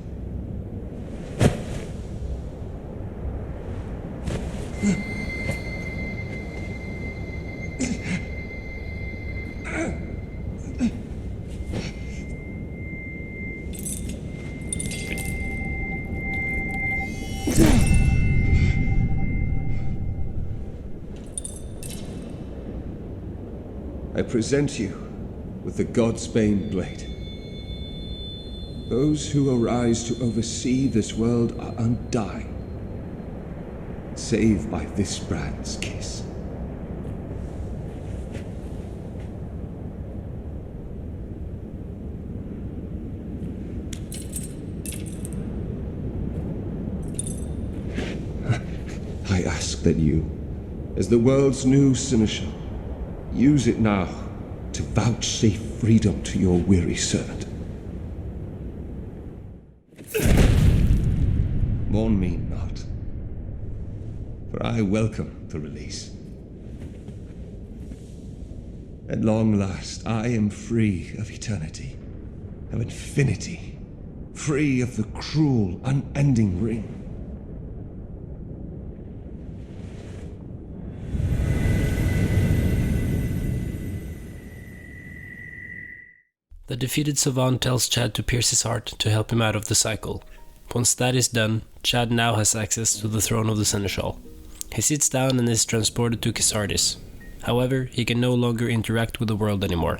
I present you with the Godsbane blade. Those who arise to oversee this world are undying, save by this brand's kiss. I ask that you, as the world's new Seneschal, use it now to vouchsafe freedom to your weary servant. Mourn me not, for I welcome the release. At long last, I am free of eternity, of infinity, free of the cruel, unending ring. The defeated Soren tells Chad to pierce his heart to help him out of the cycle. Once that is done, Chad now has access to the throne of the Seneschal. He sits down and is transported to Cassardis. However, he can no longer interact with the world anymore.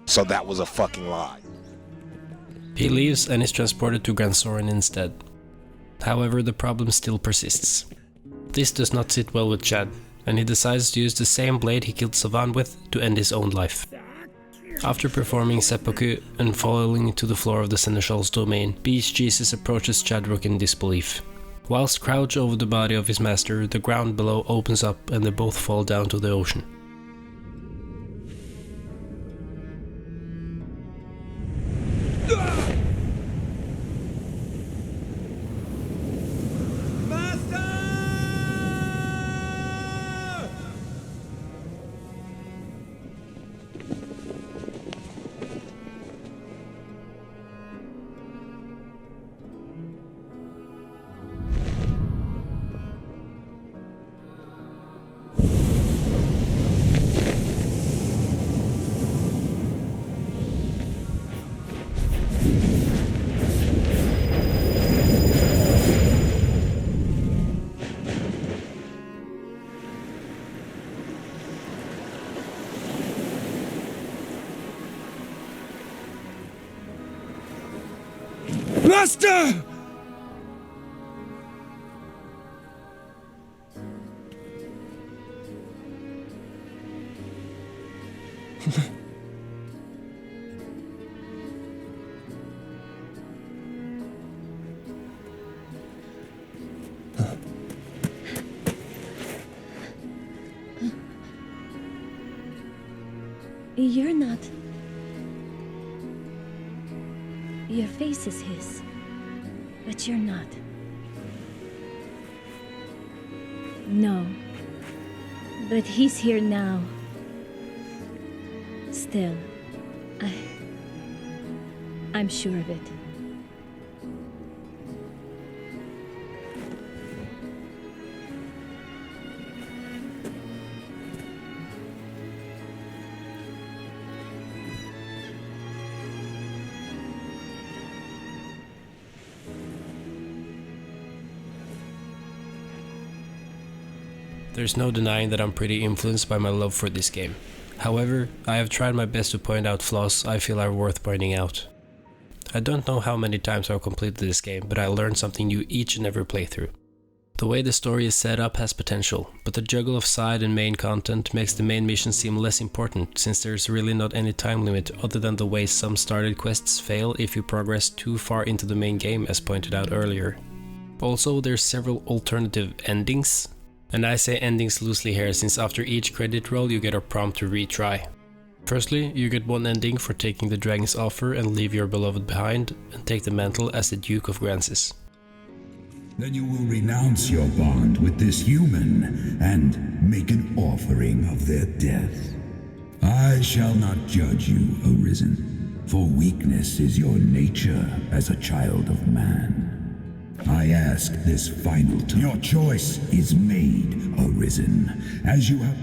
So that was a fucking lie. He leaves and is transported to Gran Soren instead. However, the problem still persists. This does not sit well with Chad, and he decides to use the same blade he killed Soren with to end his own life. After performing seppuku and falling to the floor of the Seneschal's domain, Beast Jesus approaches Chadrook in disbelief. Whilst crouched over the body of his master, the ground below opens up and they both fall down to the ocean. Master! You're not. Your face is his, but you're not. No. But he's here now. Still, I'm sure of it. There's no denying that I'm pretty influenced by my love for this game. However, I have tried my best to point out flaws I feel are worth pointing out. I don't know how many times I've completed this game, but I learned something new each and every playthrough. The way the story is set up has potential, but the juggle of side and main content makes the main mission seem less important, since there's really not any time limit other than the way some started quests fail if you progress too far into the main game, as pointed out earlier. Also, there's several alternative endings, and I say endings loosely here since after each credit roll you get a prompt to retry. Firstly, you get one ending for taking the dragon's offer and leave your beloved behind, and take the mantle as the Duke of Grancis. Then you will renounce your bond with this human and make an offering of their death. I shall not judge you, Arisen, for weakness is your nature as a child of man. I ask this final time. Your choice is made, Arisen, as you have...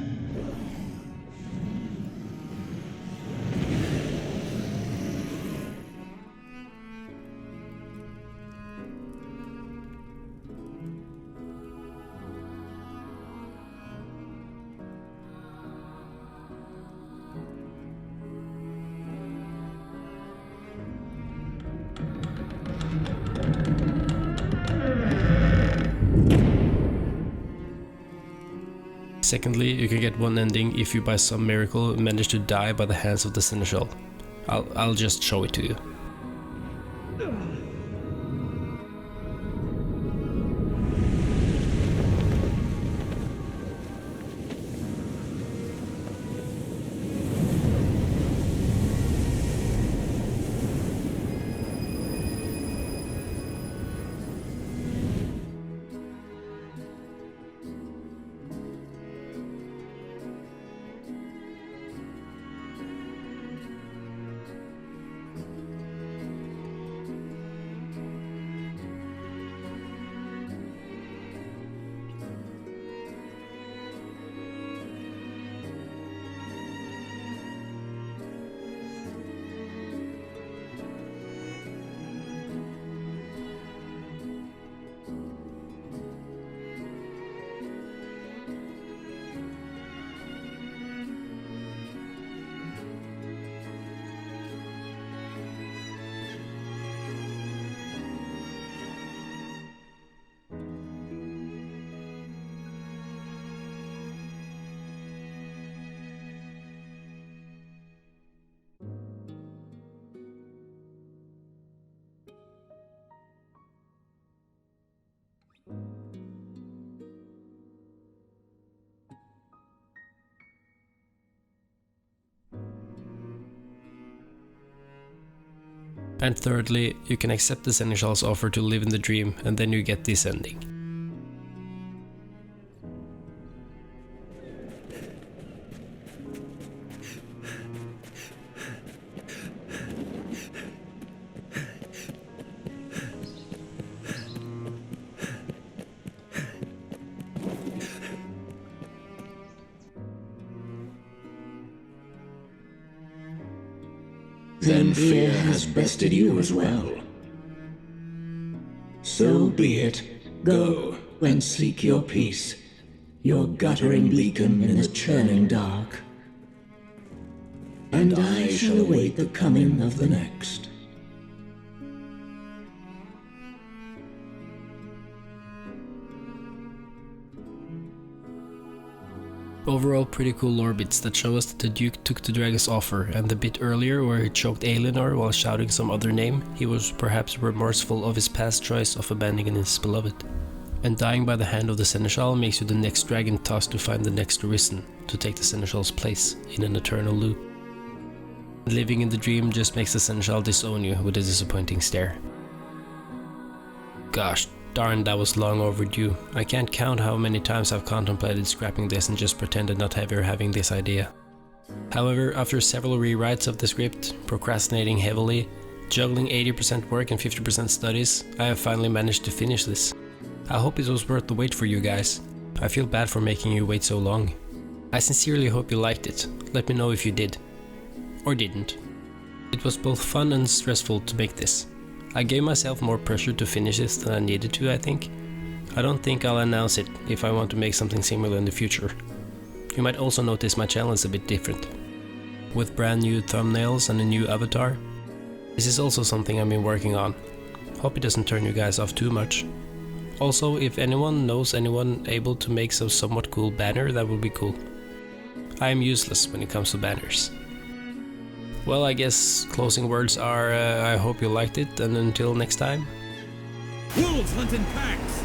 Secondly, you can get one ending if you by some miracle manage to die by the hands of the Seneschal. I'll just show it to you. And thirdly, you can accept the Seneschal's offer to live in the dream, and then you get this ending. Then fear has bested you as well. So be it. Go and seek your peace, your guttering beacon in the churning dark. And I shall await the coming of the next. Overall pretty cool lore bits that show us that the Duke took the dragon's offer, and the bit earlier where he choked Alienor while shouting some other name, he was perhaps remorseful of his past choice of abandoning his beloved. And dying by the hand of the Seneschal makes you the next dragon tasked to find the next Arisen, to take the Seneschal's place in an eternal loop. Living in the dream just makes the Seneschal disown you with a disappointing stare. Gosh darn, that was long overdue. I can't count how many times I've contemplated scrapping this and just pretended not ever having this idea. However, after several rewrites of the script, procrastinating heavily, juggling 80% work and 50% studies, I have finally managed to finish this. I hope it was worth the wait for you guys. I feel bad for making you wait so long. I sincerely hope you liked it. Let me know if you did. Or didn't. It was both fun and stressful to make this. I gave myself more pressure to finish this than I needed to, I think. I don't think I'll announce it if I want to make something similar in the future. You might also notice my channel is a bit different. With brand new thumbnails and a new avatar. This is also something I've been working on. Hope it doesn't turn you guys off too much. Also, if anyone knows anyone able to make some somewhat cool banner, that would be cool. I am useless when it comes to banners. Well, I guess closing words are, I hope you liked it, and until next time. Wolves hunt in packs!